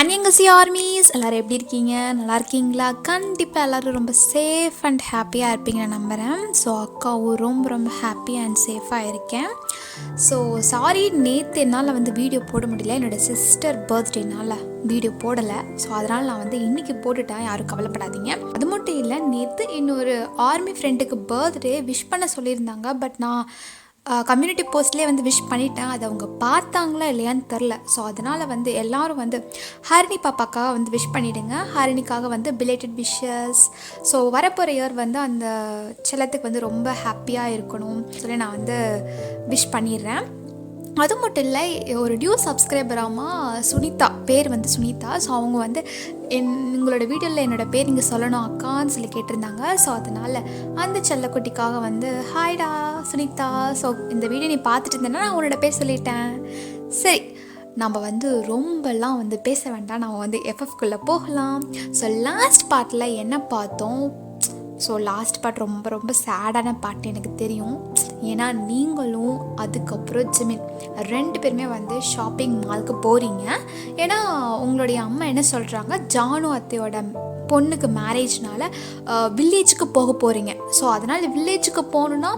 அன்யங்கசி armies எல்லோரும் எப்படி இருக்கீங்க? நல்லா இருக்கீங்களா? கண்டிப்பாக எல்லோரும் ரொம்ப சேஃப் அண்ட் ஹாப்பியாக இருப்பீங்கன்னு நம்புகிறேன். ஸோ அக்காவும் ரொம்ப ரொம்ப ஹாப்பியாக அண்ட் சேஃபாக இருக்கேன். ஸோ சாரி, நேற்று என்னால் வீடியோ போட முடியல. என்னோடய சிஸ்டர் பர்த்டேனால் வீடியோ போடலை. ஸோ அதனால் நான் இன்றைக்கி போட்டுட்டேன், யாரும் கவலைப்படாதீங்க. அது மட்டும் இல்லை, நேற்று இன்னொரு ஆர்மி ஃப்ரெண்டுக்கு பர்த்டே விஷ் பண்ண சொல்லியிருந்தாங்க. பட் நான் கம்யூனிட்டி போஸ்ட்லேயே விஷ் பண்ணிட்டேன். அது அவங்க பார்த்தாங்களா இல்லையான்னு தெரில. ஸோ அதனால் எல்லோரும் ஹரிணி பாப்பாக்காக விஷ் பண்ணிவிடுங்க. ஹரிணிக்காக பிலேட்டட் விஷஸ். ஸோ வரப்போகிற இயர் அந்த செல்லத்துக்கு ரொம்ப ஹாப்பியாக இருக்கணும் சொல்லி நான் விஷ் பண்ணிடுறேன். அது மட்டும் இல்லை, ஒரு நியூ சப்ஸ்கிரைபராமா சுனிதா, பேர் சுனிதா. ஸோ அவங்க உங்களோட வீடியோவில் என்னோடய பேர் நீங்கள் சொல்லணும் அக்கான்னு சொல்லி கேட்டிருந்தாங்க. ஸோ அதனால் அந்த செல்லக்குட்டிக்காக ஹாய்டா சுனிதா. ஸோ இந்த வீடியோ நீ பார்த்துட்டு இருந்தேன்னா நான் உன்னோட பேர் சொல்லிட்டேன். சரி, நம்ம ரொம்பலாம் பேச வேண்டாம். நம்ம எஃப்எஃப்குள்ளே போகலாம். ஸோ லாஸ்ட் பார்ட்டில் என்ன பார்த்தோம்? ஸோ லாஸ்ட் பார்ட் ரொம்ப ரொம்ப சேடான பார்ட் எனக்கு தெரியும். ஏன்னா நீங்களும் அதுக்கப்புறம் ஜிமின் 2 பேருமே ஷாப்பிங் மாலுக்கு போகிறீங்க. ஏன்னா உங்களுடைய அம்மா என்ன சொல்கிறாங்க, ஜானு அத்தையோட பொண்ணுக்கு மேரேஜ்னால வில்லேஜுக்கு போக போகிறீங்க. ஸோ அதனால் வில்லேஜுக்கு போகணுன்னா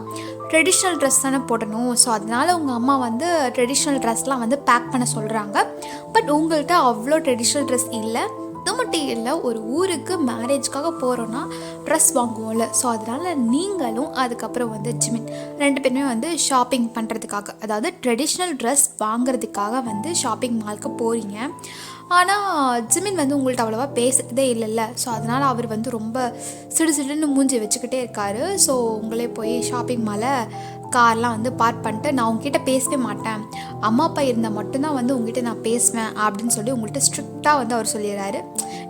ட்ரெடிஷ்னல் ட்ரெஸ் தானே போடணும். ஸோ அதனால் உங்கள் அம்மா ட்ரெடிஷ்னல் ட்ரெஸ்லாம் பேக் பண்ண சொல்கிறாங்க. பட் உங்கள்கிட்ட அவ்வளோ ட்ரெடிஷ்னல் ட்ரெஸ் இல்லை. அது மட்டும் இல்லை, ஒரு ஊருக்கு மேரேஜ்க்காக போகிறோன்னா ட்ரெஸ் வாங்குவோம்ல. ஸோ அதனால் நீங்களும் அதுக்கப்புறம் ஜிமின் 2 பேருமே ஷாப்பிங் பண்ணுறதுக்காக, அதாவது ட்ரெடிஷ்னல் ட்ரெஸ் வாங்குறதுக்காக ஷாப்பிங் மாலுக்கு போகிறீங்க. ஆனால் ஜிமின் உங்கள்கிட்ட அவ்வளோவா பேசுகிறதே இல்லைல்ல. ஸோ அதனால் அவர் ரொம்ப சிடுன்னு மூஞ்சி வச்சுக்கிட்டே இருக்கார். ஸோ உங்களே போய் ஷாப்பிங் மாலை கார்லாம் பார்க் பண்ணிட்டு, நான் உங்ககிட்ட பேசவே மாட்டேன், அம்மா அப்பா இருந்தால் மட்டும்தான் உங்ககிட்ட நான் பேசுவேன் அப்படின்னு சொல்லி உங்கள்கிட்ட ஸ்ட்ரிக்டாக அவர் சொல்லிடுறாரு.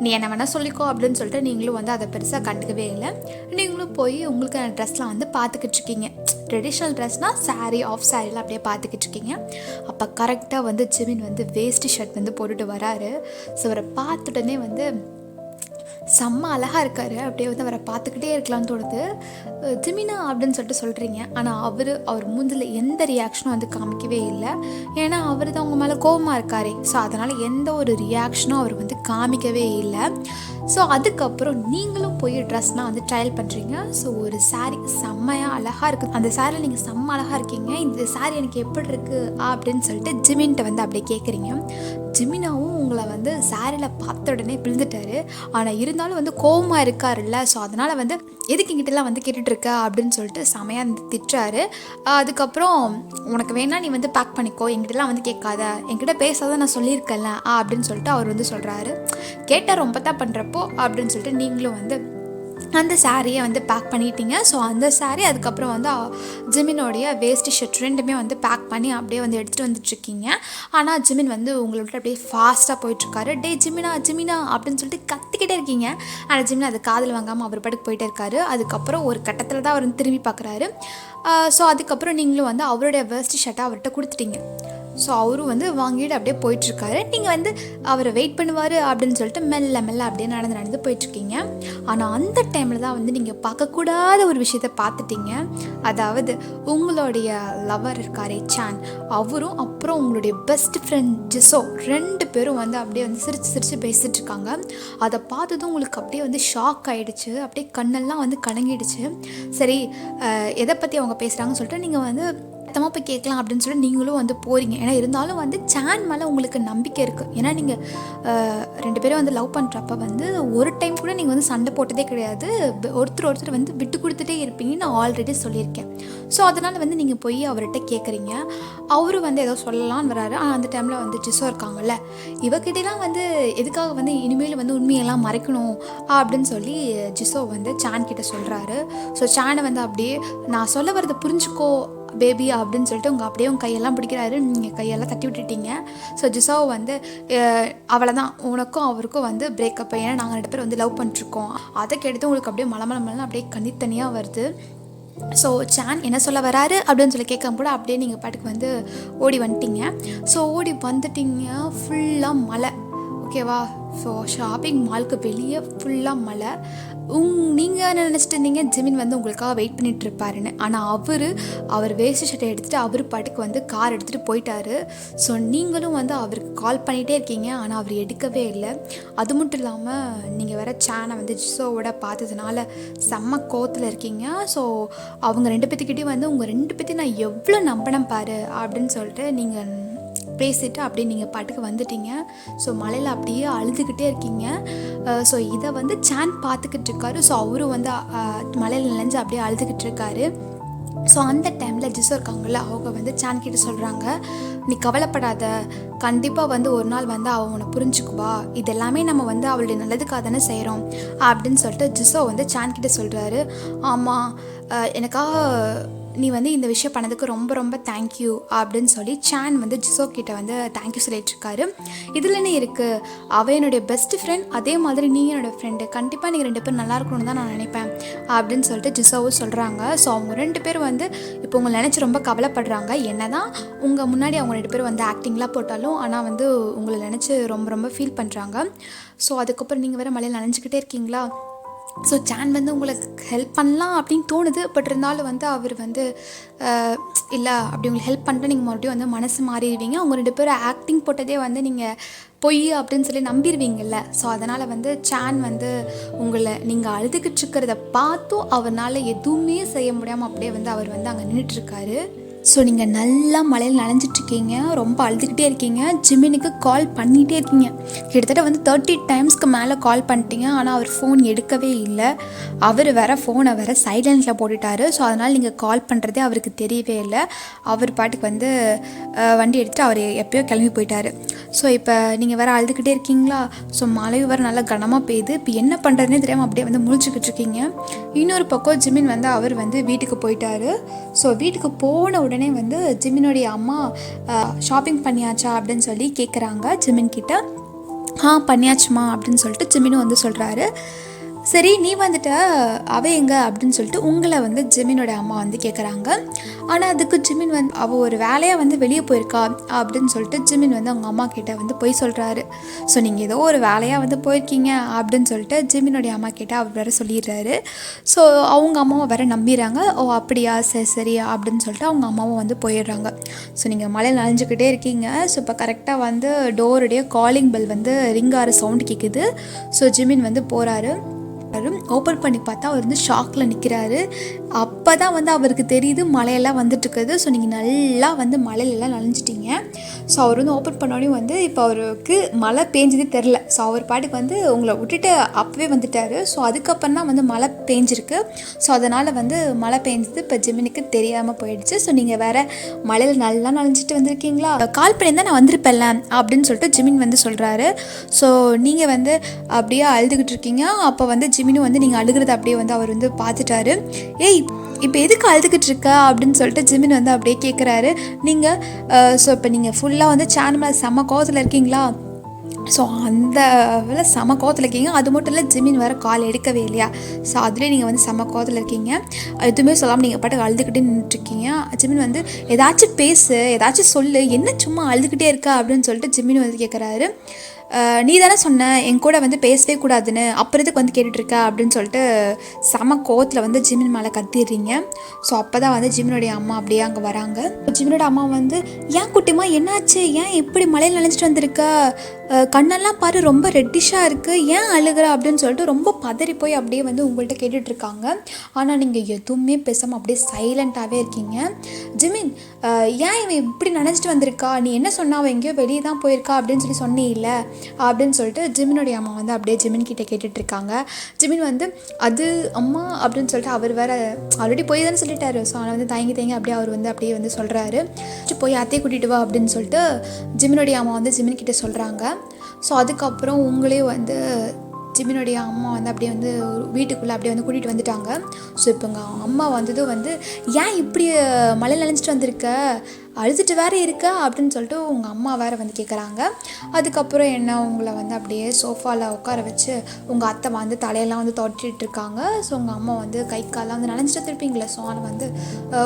நீ என்ன வேணால் சொல்லிக்கோ அப்படின்னு சொல்லிட்டு நீங்களும் அதை பெருசாக கண்டுக்கவே இல்லை. நீங்களும் போய் உங்களுக்கு ட்ரெஸ்லாம் பார்த்துக்கிட்டு இருக்கீங்க. ட்ரெடிஷ்னல் ட்ரெஸ்னால் சாரீ, ஆஃப் சாரீலாம் அப்படியே பார்த்துக்கிட்டு இருக்கீங்க. அப்போ கரெக்டாக ஜிமின் வேஸ்ட் ஷர்ட் போட்டுட்டு வராரு. ஸோ அவரை பார்த்துட்டனே செம்ம அழகாக இருக்கார். அப்படியே அவரை பார்த்துக்கிட்டே இருக்கலாம்னு தோணுது. ஜிமினா அப்படின்னு சொல்லிட்டு சொல்கிறீங்க. ஆனால் அவர் மூஞ்சில் எந்த ரியாக்ஷனும் காமிக்கவே இல்லை. ஏன்னா அவர் தான் உங்கள் மேலே கோபமாக இருக்காரே. ஸோ அதனால் எந்த ஒரு ரியாக்ஷனும் அவர் காமிக்கவே இல்லை. ஸோ அதுக்கப்புறம் நீங்களும் போய் ட்ரெஸ்லாம் ட்ரையல் பண்ணுறீங்க. ஸோ ஒரு சாரீ செம்மையாக அழகாக இருக்குது. அந்த சாரியில் நீங்கள் செம்ம அழகாக இருக்கீங்க, இந்த சாரீ எனக்கு எப்படி இருக்குது அப்படின்னு சொல்லிட்டு ஜிமின்கிட்ட அப்படியே கேட்குறீங்க. ஜிமினாவும் உங்களை சாரியில் பார்த்த உடனே விழுந்துட்டாரு. ஆனால் இருந்தாலும் கோவமாக இருக்காருல்ல. ஸோ அதனால் எதுக்கு எங்கிட்டலாம் கேட்டுட்ருக்க அப்படின்னு சொல்லிட்டு செமையாக திட்டுறாரு. அதுக்கப்புறம் உனக்கு வேணா நீ பேக் பண்ணிக்கோ, எங்கிட்டலாம் கேட்காத, என்கிட்ட பேசாத நான் சொல்லியிருக்கேன்ல அப்படின்னு சொல்லிட்டு அவர் சொல்கிறாரு. கேட்டால் ரொம்ப தான் பண்ணுறப்போ அப்படின்னு சொல்லிட்டு நீங்களும் அந்த சாரியை பேக் பண்ணிட்டீங்க. ஸோ அந்த சாரீ அதுக்கப்புறம் ஜிமினோடைய வேஸ்ட் ஷர்ட் 2மே பேக் பண்ணி அப்படியே எடுத்துகிட்டு வந்துட்டுருக்கீங்க. ஆனால் ஜிமின் உங்களோட அப்படியே ஃபாஸ்ட்டாக போயிட்டுருக்காரு. டே ஜிமினா ஜிமினா அப்படின்னு சொல்லிட்டு கத்திக்கிட்டே இருக்கீங்க. ஆனால் ஜிமின் அது காதில் வாங்காமல் அவர் பாட்டுக்கு போயிட்டே இருக்காரு. அதுக்கப்புறம் ஒரு கட்டத்தில் தான் அவர் திரும்பி பார்க்குறாரு. ஸோ அதுக்கப்புறம் நீங்களும் அவருடைய வேஸ்ட் ஷர்ட்டை அவர்கிட்ட கொடுத்துட்டீங்க. ஸோ அவரும் வாங்கிட்டு அப்படியே போயிட்டுருக்காரு. நீங்கள் அவரை வெயிட் பண்ணுவார் அப்படின்னு சொல்லிட்டு மெல்ல மெல்ல அப்படியே நடந்து போயிட்டுருக்கீங்க. ஆனால் அந்த டைமில் தான் நீங்கள் பார்க்கக்கூடாத ஒரு விஷயத்தை பார்த்துட்டீங்க. அதாவது உங்களுடைய லவர் இருக்காரே சான், அவரும் அப்புறம் உங்களுடைய பெஸ்ட் ஃப்ரெண்ட் ஜிசோ 2 பேரும் அப்படியே சிரித்து பேசிகிட்டு இருக்காங்க. அதை பார்த்ததும் உங்களுக்கு அப்படியே ஷாக் ஆகிடுச்சு. அப்படியே கண்ணெல்லாம் கலங்கிடுச்சு. சரி, எதை பற்றி அவங்க பேசுகிறாங்கன்னு சொல்லிட்டு நீங்கள் சத்தமாக போய் கேட்கலாம் அப்படின்னு சொல்லி நீங்களும் போகிறீங்க. ஏன்னா இருந்தாலும் சான் மேலே உங்களுக்கு நம்பிக்கை இருக்குது. ஏன்னா நீங்கள் 2 பேரும் லவ் பண்ணுறப்ப ஒரு டைம் கூட நீங்கள் சண்டை போட்டதே கிடையாது. ஒருத்தர் விட்டு கொடுத்துட்டே இருப்பீங்கன்னு நான் ஆல்ரெடி சொல்லியிருக்கேன். ஸோ அதனால் நீங்கள் போய் அவர்கிட்ட கேட்குறீங்க. அவரும் ஏதோ சொல்லலான்னு வராரு. ஆனால் அந்த டைமில் ஜிசோ இருக்காங்கல்ல, இவகிட்டலாம் எதுக்காக இனிமேல் உண்மையெல்லாம் மறைக்கணும் அப்படின்னு சொல்லி ஜிசோ சான் கிட்ட சொல்கிறாரு. ஸோ சானை அப்படியே நான் சொல்ல வரதை புரிஞ்சுக்கோ பேபி அப்படின்னு சொல்லிட்டு அப்படியே உங்கள் கையெல்லாம் பிடிக்கிறாரு. நீங்கள் கையெல்லாம் தட்டி விட்டுட்டீங்க. ஸோ ஜிசாவை அவளை தான் உனக்கும் அவருக்கும் பிரேக்கப். ஏன்னா நாங்கள் 2 பேர் லவ் பண்ணிட்டுருக்கோம். அதை கேட்டு உங்களுக்கு அப்படியே மலமலமலாம் அப்படியே கண்ணித்தனியாக வருது. ஸோ சான் என்ன சொல்ல வராரு அப்படின்னு சொல்லி கேட்கும் கூட அப்படியே நீங்கள் பாட்டுக்கு ஓடி வந்துட்டீங்க. ஸோ ஓடி வந்துட்டீங்க. ஃபுல்லாக மழை. ஓகேவா. ஸோ ஷாப்பிங் மாலுக்கு வெளியே ஃபுல்லாக மழை. நீங்கள் என்ன நினச்சிட்டு இருந்தீங்க, ஜிமின் வந்து உங்களுக்காக வெயிட் பண்ணிட்டு இருப்பாருன்னு. ஆனால் அவர் வேஸ்ட் ஷர்ட்டை எடுத்துகிட்டு அவர் பாட்டுக்கு வந்து கார் எடுத்துகிட்டு போயிட்டாரு. ஸோ நீங்களும் வந்து அவருக்கு கால் பண்ணிகிட்டே இருக்கீங்க, ஆனால் அவர் எடுக்கவே இல்லை. அது மட்டும் இல்லாமல் நீங்கள் வேறு சேனை வந்து ஜிசோவோட பார்த்ததுனால செம்ம கோவத்தில் இருக்கீங்க. ஸோ அவங்க 2 பேர்த்துக்கிட்டேயும் வந்து உங்கள் 2 பேர்த்தையும் நான் எவ்வளோ நம்பினேன் பாரு அப்படின்னு சொல்லிட்டு நீங்கள் பேசிட்டு அப்படியே நீங்கள் பாட்டுக்கு வந்துட்டீங்க. ஸோ மழையில் அப்படியே அழுதுகிட்டே இருக்கீங்க. ஸோ இதை வந்து சேன் பார்த்துக்கிட்டு இருக்காரு. ஸோ அவரும் வந்து மழையில் நினைஞ்சு அப்படியே அழுதுகிட்டு இருக்காரு. ஸோ அந்த டைமில் ஜிசோ இருக்காங்கள்ல, அவங்க வந்து சேன் கிட்ட சொல்கிறாங்க, நீ கவலைப்படாத, கண்டிப்பாக வந்து ஒரு நாள் வந்து அவன் உன்னை புரிஞ்சுக்குவா, இது எல்லாமே நம்ம வந்து அவளுடைய நல்லதுக்காக தானே செய்கிறோம் அப்படின்னு சொல்லிட்டு ஜிசோ வந்து சேன் கிட்ட சொல்கிறாரு. ஆமாம், எனக்காக நீ வந்து இந்த விஷயம் பண்ணதுக்கு ரொம்ப ரொம்ப தேங்க்யூ அப்படின்னு சொல்லி சேன் வந்து ஜிசோ கிட்ட வந்து தேங்க்யூ சொல்லிட்டுருக்காரு. இதில் என்ன இருக்குது, அவள் என்னுடைய பெஸ்ட் ஃப்ரெண்ட், அதே மாதிரி நீ என்னோடய ஃப்ரெண்டு, கண்டிப்பாக நீங்கள் 2 பேரும் நல்லா இருக்கணும்னு தான் நான் நினைப்பேன் அப்படின்னு சொல்லிட்டு ஜிசோவும் சொல்கிறாங்க. ஸோ அவங்க 2 பேரும் வந்து இப்போ உங்களை நினச்சி ரொம்ப கவலைப்படுறாங்க. என்ன தான் உங்கள் முன்னாடி அவங்க 2 பேரும் வந்து ஆக்டிங்லாம் போட்டாலும், ஆனால் வந்து உங்களை நினச்சி ரொம்ப ரொம்ப ஃபீல் பண்ணுறாங்க. ஸோ அதுக்கப்புறம் நீங்கள் வேறு மழையில் நனைஞ்சிக்கிட்டே இருக்கீங்களா. ஸோ சேன் வந்து உங்களுக்கு ஹெல்ப் பண்ணலாம் அப்படின்னு தோணுது. பட் இருந்தாலும் வந்து அவர் வந்து இல்லை, அப்படி உங்களுக்கு ஹெல்ப் பண்ணிட்டு நீங்கள் மறுபடியும் வந்து மனசு மாறிடுவீங்க. அவங்க 2 பேரும் ஆக்டிங் போட்டதே வந்து நீங்கள் பொய் அப்படின்னு சொல்லி நம்பிடுவீங்கள்ல. ஸோ அதனால் வந்து சேன் வந்து உங்களை நீங்கள் அழுதுகிட்டு இருக்கிறத பார்த்தும் அவரால் எதுவுமே செய்ய முடியாமல் அப்படியே வந்து அவர் வந்து அங்கே நின்றுட்டுருக்காரு. ஸோ நீங்கள் நல்லா மழையில் நனைஞ்சிட்ருக்கீங்க, ரொம்ப அழுதுகிட்டே இருக்கீங்க, ஜிமினுக்கு கால் பண்ணிகிட்டே இருக்கீங்க. கிட்டத்தட்ட வந்து 30 டைம்ஸ்க்கு மேலே கால் பண்ணிட்டீங்க, ஆனால் அவர் ஃபோன் எடுக்கவே இல்லை. அவர் ஃபோனை சைலண்டில் போட்டுட்டார். ஸோ அதனால் நீங்கள் கால் பண்ணுறதே அவருக்கு தெரியவே இல்லை. அவர் பாட்டுக்கு வந்து வண்டி எடுத்துகிட்டு அவர் எப்போயோ கிளம்பி போயிட்டார். ஸோ இப்போ நீங்கள் அழுதுகிட்டே இருக்கீங்களா. ஸோ மழையும் நல்லா கனமாக பெய்யுது. இப்போ என்ன பண்ணுறதுனே தெரியாமல் அப்படியே வந்து முழிச்சுக்கிட்டு இருக்கீங்க. இன்னொரு பக்கம் ஜிமின் வந்து அவர் வந்து வீட்டுக்கு போயிட்டார். ஸோ வீட்டுக்கு போன உடனே வந்து ஜிமினுடைய அம்மா ஷாப்பிங் பண்ணியாச்சா அப்படின்னு சொல்லி கேட்குறாங்க ஜிமின் கிட்ட. பண்ணியாச்சுமா அப்படின்னு சொல்லிட்டு ஜிமினும் வந்து சொல்கிறாரு. சரி, நீ வந்துட்ட, அவ எங்க அப்படின்னு சொல்லிட்டு உங்களை வந்து ஜிமினோட அம்மா வந்து கேட்குறாங்க. ஆனால் அதுக்கு ஜிமின் வந்து அவள் ஒரு வேலையாக வந்து வெளியே போயிருக்கா அப்படின்னு சொல்லிட்டு ஜிமின் வந்து அவங்க அம்மா கிட்ட வந்து போய் சொல்கிறாரு. ஸோ நீங்கள் ஏதோ ஒரு வேலையாக வந்து போயிருக்கீங்க அப்படின்னு சொல்லிட்டு ஜிமினுடைய அம்மா கிட்ட அவர் வேறு சொல்லிடுறாரு. ஸோ அவங்க அம்மாவை வேறு நம்பிடுறாங்க. ஓ அப்படியா, சரி சரியா அப்படின்னு சொல்லிட்டு அவங்க அம்மாவும் வந்து போயிடுறாங்க. ஸோ நீங்கள் மழையில் நனைஞ்சிக்கிட்டே இருக்கீங்க. ஸோ இப்போ கரெக்டாக வந்து டோருடைய காலிங் பெல் வந்து ரிங் ஆகிற சவுண்டு கேட்குது. ஸோ ஜிமின் வந்து போகிறாரு. ஓப்பன் பண்ணி பார்த்தா அவர் வந்து ஷாக்கில் நிற்கிறாரு. அப்போ தான் வந்து அவருக்கு தெரியுது மழையெல்லாம் வந்துட்டுருக்குது. ஸோ நீங்கள் நல்லா வந்து மழையிலெல்லாம் நனைஞ்சிட்டிங்க. ஸோ அவர் வந்து ஓப்பன் பண்ணோடனே வந்து இப்போ அவருக்கு மழை பேஞ்சதே தெரில. ஸோ அவர் பாட்டுக்கு வந்து உங்களை விட்டுட்டு அப்போவே வந்துட்டார். ஸோ அதுக்கப்புறம் தான் வந்து மழை பேஞ்சிருக்கு. ஸோ அதனால் வந்து மழை பேஞ்சது இப்போ ஜிமினுக்கு தெரியாமல் போயிடுச்சு. ஸோ நீங்கள் வேறு மழையில் நல்லா நனைஞ்சிட்டு வந்திருக்கீங்களா, கால் பண்ணியிருந்தால் நான் வந்திருப்பேன்ல அப்படின்னு சொல்லிட்டு ஜிமின் வந்து சொல்கிறாரு. ஸோ நீங்கள் வந்து அப்படியே அழுதுகிட்டு இருக்கீங்க. அப்போ வந்து ஜிமினும் வந்து நீங்கள் அழுகிறத அப்படியே வந்து அவர் வந்து பார்த்துட்டாரு. ஏய், இப்போ எதுக்கு அழுதுகிட்டு இருக்க அப்படின்னு சொல்லிட்டு ஜிமின் வந்து அப்படியே கேட்குறாரு. நீங்கள் ஸோ இப்போ நீங்கள் ஃபுல்லாக வந்து சேனல் மேலே செம்ம கோவத்தில் இருக்கீங்களா. ஸோ அந்த செம்ம கோவத்தில் இருக்கீங்க. அது மட்டும் இல்லை, ஜிமின் வேறு கால் எடுக்கவே இல்லையா. ஸோ அதுலேயே நீங்கள் வந்து செம்ம கோவத்தில் இருக்கீங்க. எதுவுமே சொல்லாமல் நீங்கள் பாட்டுக்கு அழுதுகிட்டே நின்றுட்டுருக்கீங்க. ஜிமின் வந்து ஏதாச்சும் பேசு, ஏதாச்சும் சொல்லு, என்ன சும்மா அழுதுகிட்டே இருக்கா அப்படின்னு சொல்லிட்டு ஜிமின் வந்து கேட்குறாரு. நீ தானே சொன்ன என் கூட வந்து பேசவே கூடாதுன்னு, அப்புறத்துக்கு வந்து கேட்டுட்ருக்க அப்படின்னு சொல்லிட்டு செம கோவத்தில் வந்து ஜிமின் மேலே கத்திடுறீங்க. ஸோ அப்போ தான் வந்து ஜிமினுடைய அம்மா அப்படியே அங்கே வராங்க. ஜிமினோட அம்மா வந்து, ஏன் குட்டிமா என்னாச்சு, ஏன் இப்படி மழையில் நனைஞ்சிட்டு வந்திருக்க, கண்ணெல்லாம் பாரு ரொம்ப ரெட்டிஷாக இருக்குது, ஏன் அழுகிற அப்படின்னு சொல்லிட்டு ரொம்ப பதறி போய் அப்படியே வந்து உங்கள்கிட்ட கேட்டுட்ருக்காங்க. ஆனால் நீங்கள் எதுவுமே பேசாமல் அப்படியே சைலண்ட்டாகவே இருக்கீங்க. ஜிமின், ஏன் இவன் இப்படி நினச்சிட்டு வந்திருக்கா, நீ என்ன சொன்னா, அவன் எங்கேயோ வெளியே தான் போயிருக்கா அப்படின்னு சொல்லி சொன்னே இல்லை அப்படின்னு சொல்லிட்டு ஜிமினுடைய அம்மா வந்து அப்படியே ஜிமின் கிட்டே கேட்டுட்ருக்காங்க. ஜிமின் வந்து அது அம்மா அப்படின்னு சொல்லிட்டு அவர் வேறு ஆல்ரெடி போய் தானே சொல்லிட்டாரு. ஸோ ஆனால் வந்து தயங்கி அப்படியே அவர் வந்து அப்படியே வந்து சொல்கிறாரு. போய் அத்தையை கூட்டிகிட்டு வா அப்படின்னு சொல்லிட்டு ஜிமினுடைய அம்மா வந்து ஜிமின் கிட்டே சொல்கிறாங்க. ஸோ அதுக்கப்புறம் உங்களே வந்து ஜிமினுடைய அம்மா வந்து அப்படியே வந்து வீட்டுக்குள்ளே அப்படியே வந்து கூட்டிகிட்டு வந்துட்டாங்க. ஸோ இப்போ எங்கள் அம்மா வந்ததும் வந்து, ஏன் இப்படி மழையில் நனைஞ்சிட்டு வந்திருக்க, அழுதுட்டு வேறு இருக்க அப்படின்னு சொல்லிட்டு உங்கள் அம்மா வேறு வந்து கேட்குறாங்க. அதுக்கப்புறம் என்ன, உங்களை வந்து அப்படியே சோஃபாவில் உட்கார வச்சு உங்கள் அத்தை வந்து தலையெல்லாம் வந்து தொட்டிகிட்ருக்காங்க. ஸோ உங்கள் அம்மா வந்து கை காலெலாம் வந்து நனைஞ்சிட்டு வந்திருப்பீங்களே. ஸோ ஆனால் வந்து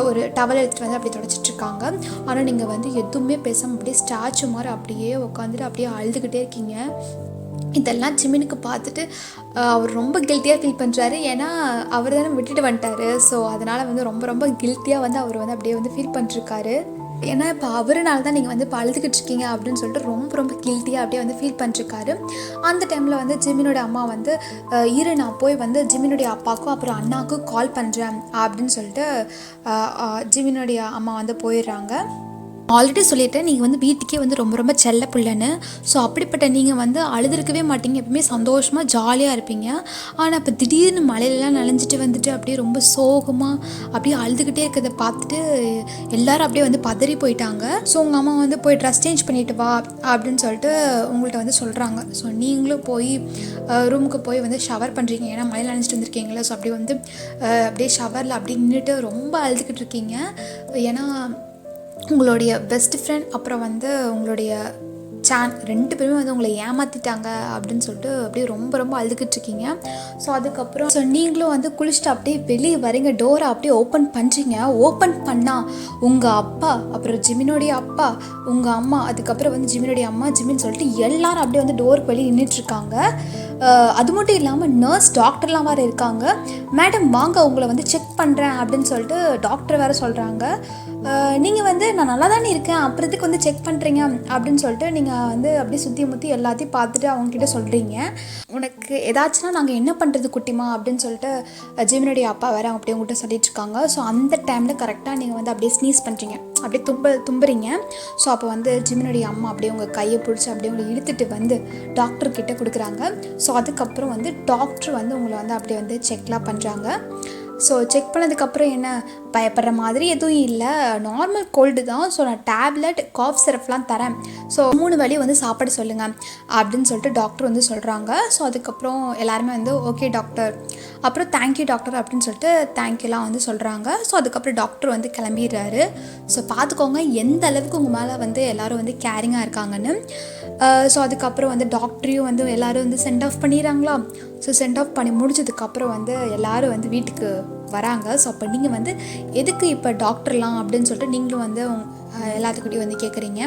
ஒரு டவல் எடுத்துகிட்டு வந்து அப்படியே தொடச்சிட்ருக்காங்க. ஆனால் நீங்கள் வந்து எதுவுமே பேசாமல் அப்படியே ஸ்டாச்சு மாதிரி அப்படியே உட்காந்துட்டு அப்படியே அழுதுகிட்டே இருக்கீங்க. இதெல்லாம் ஜிமினுக்கு பார்த்துட்டு அவர் ரொம்ப கில்ட்டியாக ஃபீல் பண்ணுறாரு. ஏன்னா அவர் தானே விட்டுட்டு வந்துட்டார். ஸோ அதனால் வந்து ரொம்ப ரொம்ப கில்ட்டியாக வந்து அவர் வந்து அப்படியே வந்து ஃபீல் பண்ணிருக்காரு. ஏன்னா இப்போ அவருனால தான் நீங்கள் வந்து இப்போ அழுதுகிட்டு இருக்கீங்க அப்படின்னு சொல்லிட்டு ரொம்ப ரொம்ப கில்ட்டியாக அப்படியே வந்து ஃபீல் பண்ணிருக்காரு. அந்த டைமில் வந்து ஜிமினோட அம்மா வந்து இரு நான் போய் வந்து ஜிமினுடைய அப்பாவுக்கும் அப்புறம் அண்ணாவுக்கும் கால் பண்ணுறேன் அப்படின்னு சொல்லிட்டு ஜிமினுடைய அம்மா வந்து போயிடுறாங்க. ஆல்ரெடி சொல்லிட்டேன், நீங்கள் வந்து வீட்டுக்கே வந்து ரொம்ப ரொம்ப செல்ல பிள்ளைன்னு. ஸோ அப்படிப்பட்ட நீங்கள் வந்து அழுதுருக்கவே மாட்டீங்க, எப்பவுமே சந்தோஷமாக ஜாலியாக இருப்பீங்க. ஆனால் இப்போ திடீர்னு மழையிலலாம் நனைஞ்சிட்டு வந்துட்டு அப்படியே ரொம்ப சோகமாக அப்படியே அழுதுகிட்டே இருக்கிறத பார்த்துட்டு எல்லாரும் அப்படியே வந்து பதறி போயிட்டாங்க. ஸோ உங்கள் அம்மா வந்து போய் ட்ரெஸ் சேஞ்ச் பண்ணிட்டு வா அப்படின்னு சொல்லிட்டு உங்கள்கிட்ட வந்து சொல்கிறாங்க. ஸோ நீங்களும் போய் ரூமுக்கு போய் வந்து ஷவர் பண்ணுறீங்க, ஏன்னா மழையில் நனைஞ்சிட்டு வந்திருக்கீங்களா. ஸோ அப்படியே வந்து அப்படியே ஷவரில் அப்படியே நின்றுட்டு ரொம்ப அழுதுகிட்டு இருக்கீங்க. ஏன்னா உங்களுடைய பெஸ்ட் ஃப்ரெண்ட் அப்புறம் வந்து உங்களுடைய ரெண்டு பேருமே வந்து உங்களை ஏமாற்றிட்டாங்க அப்படின்னு சொல்லிட்டு அப்படியே ரொம்ப ரொம்ப அழுதுகிட்டு இருக்கீங்க. ஸோ அதுக்கப்புறம் நீங்களும் வந்து குளிச்சுட்டு அப்படியே வெளியே வரீங்க, டோரை அப்படியே ஓப்பன் பண்ணுறீங்க. ஓப்பன் பண்ணால் உங்கள் அப்பா, அப்புறம் ஜிமினுடைய அப்பா, உங்கள் அம்மா, அதுக்கப்புறம் வந்து ஜிமினுடைய அம்மா, ஜிமின்னு சொல்லிட்டு எல்லாரும் அப்படியே வந்து டோருக்கு வெளியே நின்றுட்டுருக்காங்க. அது மட்டும் இல்லாமல் நர்ஸ், டாக்டர்லாம் வேறு இருக்காங்க. மேடம் வாங்க உங்களை வந்து செக் பண்ணுறேன் அப்படின்னு சொல்லிட்டு டாக்டர் வேறு சொல்கிறாங்க. நீங்கள் வந்து நான் நல்லா தானே இருக்கேன், அப்புறத்துக்கு வந்து செக் பண்ணுறீங்க அப்படின்னு சொல்லிட்டு நீங்கள் வந்து அப்படியே சுற்றி முற்றி எல்லாத்தையும் பார்த்துட்டு அவங்கக்கிட்ட சொல்கிறீங்க. உனக்கு ஏதாச்சும்னா நாங்கள் என்ன பண்ணுறது குட்டிமா அப்படின்னு சொல்லிட்டு ஜிமினுடைய அப்பா வேறு அவங்க அப்படியே உங்கள்கிட்ட சொல்லிட்டுருக்காங்க. ஸோ அந்த டைமில் கரெக்டாக நீங்கள் வந்து அப்படியே ஸ்னீஸ் பண்ணுறீங்க, அப்படியே தும்புறீங்க. ஸோ அப்போ வந்து ஜிமினுடைய அம்மா அப்படியே உங்கள் கையை பிடிச்சி அப்படியே உங்களை இழுத்துட்டு வந்து டாக்டர்கிட்ட கொடுக்குறாங்க. ஸோ அதுக்கப்புறம் வந்து டாக்டர் வந்து உங்களை வந்து அப்படியே வந்து செக்லாம் பண்ணுறாங்க. ஸோ செக் பண்ணதுக்கப்புறம் என்ன பயப்படுற மாதிரி எதுவும் இல்லை, நார்மல் கோல்டு தான். ஸோ நான் டேப்லெட், காஃப் சிரப்லாம் தரேன். ஸோ 3 வேளை வந்து சாப்பிட சொல்லுங்கள் அப்படின்னு சொல்லிட்டு டாக்டர் வந்து சொல்கிறாங்க. ஸோ அதுக்கப்புறம் எல்லாருமே வந்து ஓகே டாக்டர், அப்புறம் தேங்க்யூ டாக்டர் அப்படின்னு சொல்லிட்டு தேங்க்யூலாம் வந்து சொல்கிறாங்க. ஸோ அதுக்கப்புறம் டாக்டர் வந்து கிளம்பிடுறாரு. ஸோ பார்த்துக்கோங்க எந்த அளவுக்கு உங்கள் மேலே வந்து எல்லோரும் வந்து கேரிங்காக இருக்காங்கன்னு. ஸோ அதுக்கப்புறம் வந்து டாக்டரையும் வந்து எல்லோரும் வந்து சென்ட் ஆஃப் பண்ணிடுறாங்களா. ஸோ சென்ட் ஆஃப் பண்ணி முடிச்சதுக்கப்புறம் வந்து எல்லோரும் வந்து வீட்டுக்கு வராங்க. ஸோ அப்போ நீங்கள் வந்து எதுக்கு இப்போ டாக்டர்லாம் அப்படின்னு சொல்லிட்டு நீங்களும் வந்து எல்லாத்துக்கிட்டையும் வந்து கேட்குறீங்க.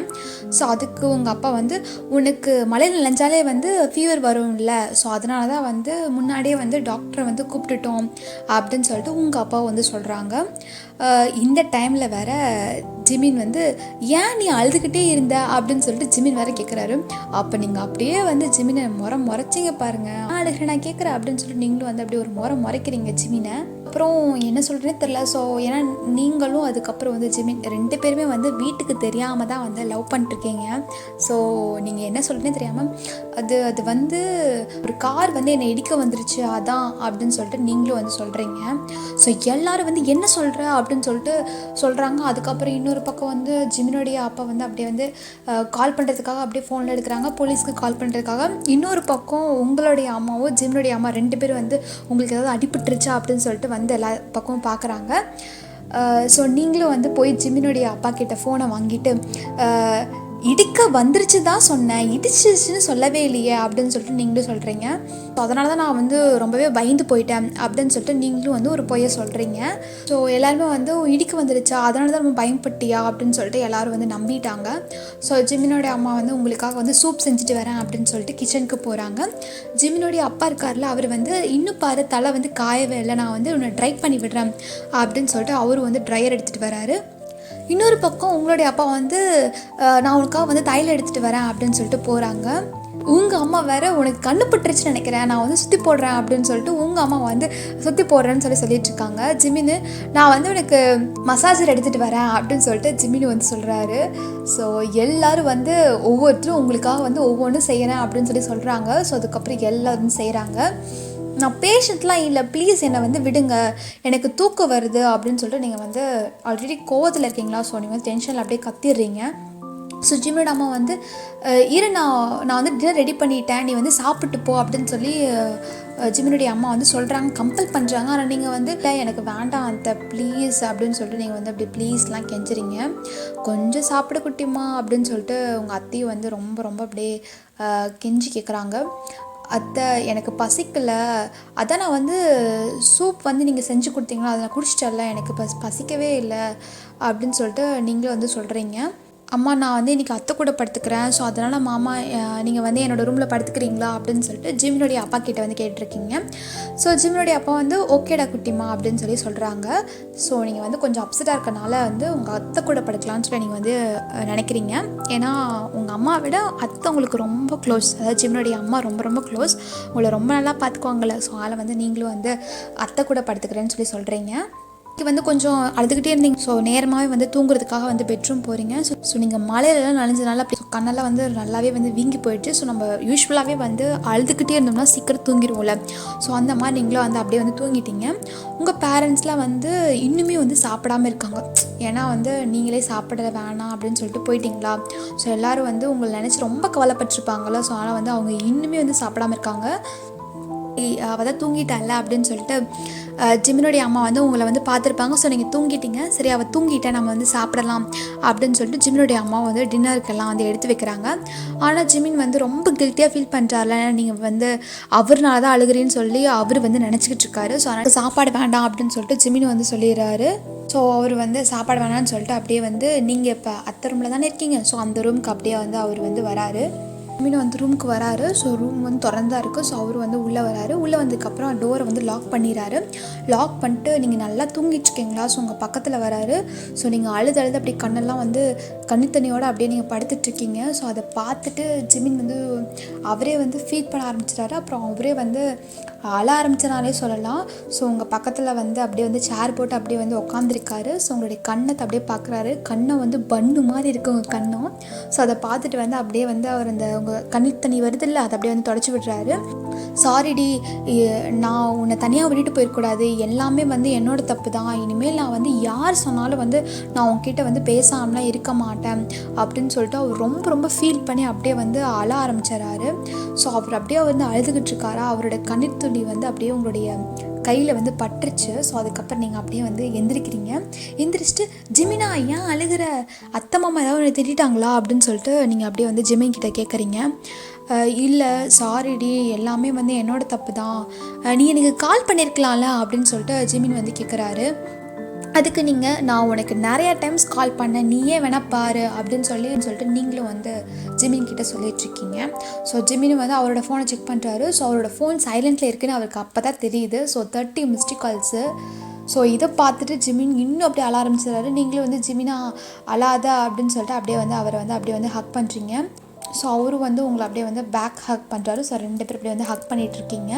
ஸோ அதுக்கு உங்கள் அப்பா வந்து உனக்கு மழையில் நினைஞ்சாலே வந்து ஃபீவர் வரும்ல, ஸோ அதனால தான் வந்து முன்னாடியே வந்து டாக்டரை வந்து கூப்பிட்டுட்டோம் அப்படின்னு சொல்லிட்டு உங்கள் அப்பா வந்து சொல்கிறாங்க. இந்த டைமில் வேற ஜிமின் வந்து ஏன் நீ அழுதுகிட்டே இருந்த அப்படின்னு சொல்லிட்டு ஜிமின் வேற கேட்குறாரு. அப்போ நீங்கள் அப்படியே வந்து ஜிமினை முறைச்சிங்க பாருங்கள், அழுகிற நான் கேட்குறேன் அப்படின்னு சொல்லிட்டு நீங்களும் வந்து அப்படியே ஒரு முறைக்கிறீங்க ஜிமினை. அப்புறம் என்ன சொல்கிறேன்னு தெரில. ஸோ ஏன்னா நீங்களும் அதுக்கப்புறம் வந்து ஜிமின் 2 பேருமே வந்து வீட்டுக்கு தெரியாமல் தான் வந்து லவ் பண்ணிட்டுருக்கீங்க. ஸோ நீங்கள் என்ன சொல்கிறேன்னு தெரியாமல் அது வந்து ஒரு கார் வந்து என்னை இடிக்க வந்துருச்சு அதான் அப்படின்னு சொல்லிட்டு நீங்களும் வந்து சொல்கிறீங்க. ஸோ எல்லோரும் வந்து என்ன சொல்கிற அப்படின்னு சொல்லிட்டு சொல்கிறாங்க. அதுக்கப்புறம் இன்னொரு பக்கம் வந்து ஜிமினுடைய அப்பா வந்து அப்படியே வந்து கால் பண்ணுறதுக்காக அப்படியே ஃபோனில் எடுக்கிறாங்க, போலீஸ்க்கு கால் பண்ணுறதுக்காக. இன்னொரு பக்கம் உங்களுடைய அம்மாவும் ஜிமினுடைய அம்மா 2 பேரும் வந்து உங்களுக்கு ஏதாவது அடிபட்டுருச்சா அப்படின்னு சொல்லிட்டு வந்து எல்லா பக்கமும் பார்க்குறாங்க. ஸோ நீங்களும் வந்து போய் ஜிமினுடைய அப்பா கிட்ட ஃபோனை வாங்கிட்டு இடிக்க வந்துருச்சு தான் சொன்னேன், இடிச்சிச்சுன்னு சொல்லவே இல்லையே அப்படின்னு சொல்லிட்டு நீங்களும் சொல்கிறீங்க. ஸோ அதனால தான் நான் வந்து ரொம்பவே பயந்து போயிட்டேன் அப்படின்னு சொல்லிட்டு நீங்களும் வந்து ஒரு பொய்யை சொல்கிறீங்க. ஸோ எல்லாருமே வந்து இடிக்க வந்துருச்சா அதனால தான் ரொம்ப பயன்பட்டியா அப்படின்னு சொல்லிட்டு எல்லோரும் வந்து நம்பிட்டாங்க. ஸோ ஜிமினோடைய அம்மா வந்து உங்களுக்காக வந்து சூப் செஞ்சுட்டு வரேன் அப்படின்னு சொல்லிட்டு கிச்சனுக்கு போகிறாங்க. ஜிமினுடைய அப்பா இருக்கார்ல, அவர் வந்து இன்னும் பாரு தலை வந்து காயவே இல்லை, நான் வந்து உன்னை ட்ரை பண்ணி விடுறேன் அப்படின்னு சொல்லிட்டு அவரும் வந்து ட்ரையர் எடுத்துகிட்டு வராரு. இன்னொரு பக்கம் உங்களுடைய அப்பா வந்து நான் உனக்காக வந்து தையல் எடுத்துகிட்டு வரேன் அப்படின்னு சொல்லிட்டு போகிறாங்க. உங்கள் அம்மா வேறு உனக்கு கண்ணு பட்டுருச்சுன்னு நினைக்கிறேன், நான் வந்து சுற்றி போடுறேன் அப்படின்னு சொல்லிட்டு உங்கள் அம்மா வந்து சுற்றி போடுறேன்னு சொல்லிட்டு இருக்காங்க. ஜிமின்னு நான் வந்து உனக்கு மசாஜர் எடுத்துகிட்டு வரேன் அப்படின்னு சொல்லிட்டு ஜிமின்னு வந்து சொல்கிறாரு. ஸோ எல்லோரும் வந்து ஒவ்வொருத்தரும் உங்களுக்காக வந்து ஒவ்வொன்றும் செய்கிறேன் அப்படின்னு சொல்கிறாங்க. ஸோ அதுக்கப்புறம் எல்லோரும் செய்கிறாங்க. நான் பேஷண்ட்லாம் இல்லை, ப்ளீஸ் என்னை வந்து விடுங்க, எனக்கு தூக்கம் வருது அப்படின்னு சொல்லிட்டு நீங்கள் வந்து ஆல்ரெடி கோவத்தில் இருக்கீங்களா. ஸோ நீங்கள் வந்து டென்ஷனில் அப்படியே கத்திடுறீங்க. ஸோ ஜிமினோட அம்மா வந்து இரு நான் வந்து டின்னர் ரெடி பண்ணிட்டேன், நீ வந்து சாப்பிட்டு போ அப்படின்னு சொல்லி ஜிமினுடைய அம்மா வந்து சொல்கிறாங்க, கம்பல் பண்ணுறாங்க. ஆனால் நீங்கள் வந்து இல்லை எனக்கு வேண்டாம் அந்த ப்ளீஸ் அப்படின்னு சொல்லிட்டு நீங்கள் வந்து அப்படி ப்ளீஸ்லாம் கெஞ்சுறீங்க. கொஞ்சம் சாப்பிட குட்டிமா அப்படின்னு சொல்லிட்டு உங்கள் அத்தையும் வந்து ரொம்ப ரொம்ப அப்படியே கெஞ்சி கேட்குறாங்க. அத்தை எனக்கு பசிக்கலை, அதான் நான் வந்து சூப் வந்து நீங்கள் செஞ்சு கொடுத்தீங்களா அதை நான் குடிச்சிட்டல, எனக்கு பசிக்கவே இல்லை அப்படின்னு சொல்லிட்டு நீங்களும் வந்து சொல்கிறீங்க. அம்மா நான் வந்து இன்றைக்கி அத்தை கூட படுத்துக்கிறேன், ஸோ அதனால் மாமா நீங்கள் வந்து என்னோடய ரூமில் படுத்துக்கிறீங்களா அப்படின்னு சொல்லிட்டு ஜிமினுடைய அப்பா கிட்டே வந்து கேட்டிருக்கீங்க. ஸோ ஜிமினுடைய அப்பா வந்து ஓகேடா குட்டிமா அப்படின்னு சொல்கிறாங்க. ஸோ நீங்கள் வந்து கொஞ்சம் அப்செட்டாக இருக்கனால வந்து உங்கள் அத்தை கூட படுக்கலான்னு சொல்லி நீங்கள் வந்து நினைக்கிறீங்க. ஏன்னா உங்கள் அம்மா விட அத்தை உங்களுக்கு ரொம்ப க்ளோஸ், அதாவது ஜிமினுடைய அம்மா ரொம்ப ரொம்ப க்ளோஸ், உங்களை ரொம்ப நல்லா பார்த்துக்குவாங்கள்ல. ஸோ அதில் வந்து நீங்களும் வந்து அத்தை கூட படுத்துக்கிறேன்னு சொல்கிறீங்க. வந்து கொஞ்சம் அழுதுகிட்டே இருந்தீங்க. ஸோ நேரமாகவே வந்து தூங்குறதுக்காக வந்து பெட்ரூம் போகிறீங்க. ஸோ நீங்கள் மழையிலலாம் நனைஞ்சனால அப்படி கண்ணெல்லாம் வந்து நல்லாவே வந்து வீங்கி போயிடுச்சு. ஸோ நம்ம யூஸ்வலாகவே வந்து அழுதுகிட்டே இருந்தோம்னா சீக்கிரம் தூங்கிடுவோம்ல. ஸோ அந்த மாதிரி நீங்களும் வந்து அப்படியே வந்து தூங்கிட்டீங்க. உங்கள் பேரண்ட்ஸ்லாம் வந்து இன்னுமே வந்து சாப்பிடாமல் இருக்காங்க. ஏன்னா வந்து நீங்களே சாப்பிட வேணாம் அப்படின்னு சொல்லிட்டு போயிட்டீங்களா. ஸோ எல்லோரும் வந்து உங்களை நினச்சி ரொம்ப கவலைப்பட்டிருப்பாங்களா. ஸோ ஆனால் வந்து அவங்க இன்னுமே வந்து சாப்பிடாமல் இருக்காங்க. அவள் தான் தூங்கிட்டால அப்படின்னு சொல்லிட்டு ஜிமினுடைய அம்மா வந்து உங்களை வந்து பார்த்துருப்பாங்க. ஸோ நீங்கள் தூங்கிட்டீங்க, சரி அவள் தூங்கிட்டேன் நம்ம வந்து சாப்பிடலாம் அப்படின்னு சொல்லிட்டு ஜிமினுடைய அம்மா வந்து டின்னருக்கெல்லாம் வந்து எடுத்து வைக்கிறாங்க. ஆனால் ஜிமின் வந்து ரொம்ப கில்ட்டியாக ஃபீல் பண்ணுறாருல, நீங்கள் வந்து அவர்னால தான் அழுகிறேன்னு சொல்லி அவர் வந்து நினச்சிக்கிட்டு இருக்காரு. ஸோ அதனால் சாப்பாடு வேண்டாம் அப்படின்னு சொல்லிட்டு ஜிமின் வந்து சொல்லிடுறாரு. ஸோ அவர் வந்து சாப்பாடு வேணான்னு சொல்லிட்டு அப்படியே வந்து நீங்கள் இப்போ அத்தை ரூமில் தானே இருக்கீங்க, ஸோ அந்த ரூமுக்கு அப்படியே வந்து அவர் வந்து வராரு. ஜிமின் வந்து ரூமுக்கு வராரு. ஸோ ரூம் வந்து திறந்தா இருக்குது. ஸோ அவர் வந்து உள்ளே வராரு. உள்ளே வந்ததுக்கப்புறம் டோரை வந்து லாக் பண்ணிடுறாரு. லாக் பண்ணிட்டு நீங்கள் நல்லா தூங்கிட்டுருக்கீங்களா. ஸோ உங்கள் பக்கத்தில் வராரு. ஸோ நீங்கள் அழுது அப்படி கண்ணெல்லாம் வந்து கண்ணு அப்படியே நீங்கள் படுத்துட்ருக்கீங்க. ஸோ அதை பார்த்துட்டு ஜிமின் வந்து அவரே வந்து ஃபீல் பண்ண ஆரம்பிச்சிட்டாரு. அப்புறம் அவரே வந்து அழ ஆரம்பிச்சனாலே சொல்லலாம். ஸோ உங்கள் பக்கத்தில் வந்து அப்படியே வந்து சேர் போட்டு அப்படியே வந்து உட்காந்துருக்காரு. ஸோ உங்களுடைய கண்ணத்தை அப்படியே பார்க்குறாரு. கண்ணை வந்து பன்னு மாதிரி இருக்குது உங்கள் கண்ணும். ஸோ அதை பார்த்துட்டு வந்து அப்படியே வந்து அவர் அந்த உங்கள் கண்ணில் தண்ணி வருது இல்லை, அதை அப்படியே வந்து தொடச்சி விடுறாரு. சாரிடி, நான் உன்னை தனியாக விட்டுட்டு போயிடக்கூடாது, எல்லாமே வந்து என்னோட தப்பு தான், இனிமேல் நான் வந்து யார் சொன்னாலும் வந்து நான் உங்ககிட்ட வந்து பேசாமலாம் இருக்க மாட்டேன் அப்படின்னு சொல்லிட்டு அவர் ரொம்ப ரொம்ப ஃபீல் பண்ணி அப்படியே வந்து அழ ஆரம்பிச்சிடறாரு. ஸோ அவர் அப்படியே வந்து அழுதுகிட்டு இருக்காரா. அவரோட கண்ணீர் துளி வந்து அப்படியே உங்களுடைய கையில் வந்து பட்டுருச்சு. ஸோ அதுக்கப்புறம் நீங்கள் அப்படியே வந்து எந்திரிக்கிறீங்க. எந்திரிச்சிட்டு ஜிமினா ஏன் அழுகிற, அத்தை மாமா ஏதாவது திட்டாங்களா அப்படின்னு சொல்லிட்டு நீங்கள் அப்படியே வந்து ஜிமின் கிட்ட கேட்குறீங்க. இல்லை சாரிடி, எல்லாமே வந்து என்னோட தப்பு தான், நீ எனக்கு கால் பண்ணியிருக்கலாம்ல அப்படின்னு சொல்லிட்டு ஜிமின் வந்து கேட்குறாரு. அதுக்கு நீங்கள் நான் உனக்கு நிறையா டைம்ஸ் கால் பண்ணேன், நீயே வேணால் பாரு அப்படின்னு சொல்லிட்டு நீங்களும் வந்து ஜிமின் கிட்ட சொல்லிகிட்ருக்கீங்க. ஸோ ஜிமின் வந்து அவரோட ஃபோனை செக் பண்ணுறாரு. ஸோ அவரோட ஃபோன் சைலண்ட்டில் இருக்குன்னு அவருக்கு அப்போ தான் தெரியுது. So 30 missed calls. ஸோ இதை பார்த்துட்டு ஜிமின் இன்னும் அப்படியே அழ ஆரம்பிச்சிடறாரு. நீங்களும் வந்து ஜிமினா அழாத அப்படின்னு சொல்லிட்டு அப்படியே வந்து அவரை வந்து அப்படியே வந்து ஹக் பண்ணுறீங்க. ஸோ அவரும் வந்து உங்களை அப்படியே வந்து பேக் ஹக் பண்ணுறாரு. ஸோ 2 பேர் அப்படியே வந்து ஹக் பண்ணிகிட்ருக்கீங்க.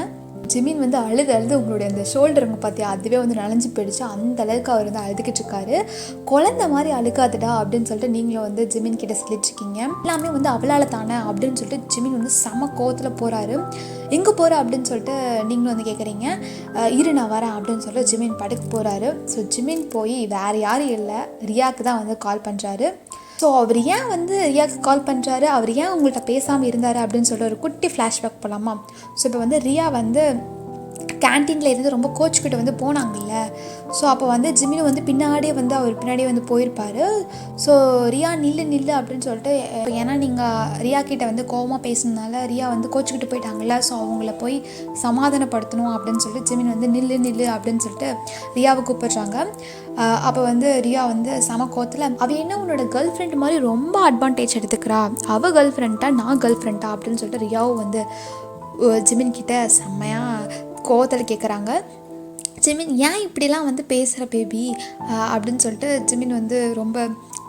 ஜிமின் வந்து அழுது உங்களுடைய அந்த ஷோல்டருங்க பார்த்தியா, அதுவே வந்து நனைஞ்சு போயிடுச்சு. அந்த அளவுக்கு அவர் வந்து அழுதுகிட்டு இருக்காரு. குழந்தை மாதிரி அழுக்காதுடா அப்படின்னு சொல்லிட்டு நீங்களும் வந்து ஜிமின் கிட்ட சொல்லிட்டுருக்கீங்க. எல்லாமே வந்து அவளால் தானே அப்படின்னு சொல்லிட்டு ஜிமின் வந்து செம கோவத்தில் போகிறாரு. எங்கே போகிற அப்படின்னு சொல்லிட்டு நீங்களும் வந்து கேட்குறீங்க. இரு நான் வரேன் அப்படின்னு சொல்லிட்டு ஜிமின் படுக்க போகிறாரு. ஸோ ஜிமின் போய் வேறு யாரும் இல்லை, ரியாவுக்கு தான் வந்து கால் பண்ணுறாரு. ஸோ அவர் ஏன் வந்து ரியாவுக்கு கால் பண்ணுறாரு, அவர் ஏன் உங்கள்கிட்ட பேசாமல் இருந்தார் அப்படின்னு சொல்லிட்டு ஒரு குட்டி ஃப்ளாஷ்பேக் போகலாமா. ஸோ இப்போ வந்து ரியா வந்து கேன்டீனில் இருந்து ரொம்ப கோச்சுக்கிட்ட வந்து போனாங்கல்ல. ஸோ அப்போ வந்து ஜிமின் வந்து பின்னாடியே வந்து போயிருப்பார். ஸோ ரியா நில்லு அப்படின்னு சொல்லிட்டு, ஏன்னா நீங்கள் ரியா கிட்ட வந்து கோவமாக பேசுனதுனால ரியா வந்து கோச்சுக்கிட்டு போயிட்டாங்கல்ல. ஸோ அவங்கள போய் சமாதானப்படுத்தணும் அப்படின்னு சொல்லிட்டு ஜிமின் வந்து நில்லு அப்படின்னு சொல்லிட்டு ரியாவை கூப்பிடுறாங்க. அப்போ வந்து ரியா வந்து செம கோவத்தில், அவள் என்ன உன்னோட கேர்ள் ஃப்ரெண்ட் மாதிரி ரொம்ப அட்வான்டேஜ் எடுத்துக்கிறா, அவள் கேர்ள் ஃப்ரெண்டா நான் கேர்ள் ஃப்ரெண்டா அப்படின்னு சொல்லிட்டு ரியாவும் வந்து ஜிமின் கிட்ட செம்மையாக கோவத்தில் கேட்குறாங்க. ஜிமின் ஏன் இப்படிலாம் வந்து பேசுகிற பேபி அப்படின்னு சொல்லிட்டு ஜிமின் வந்து ரொம்ப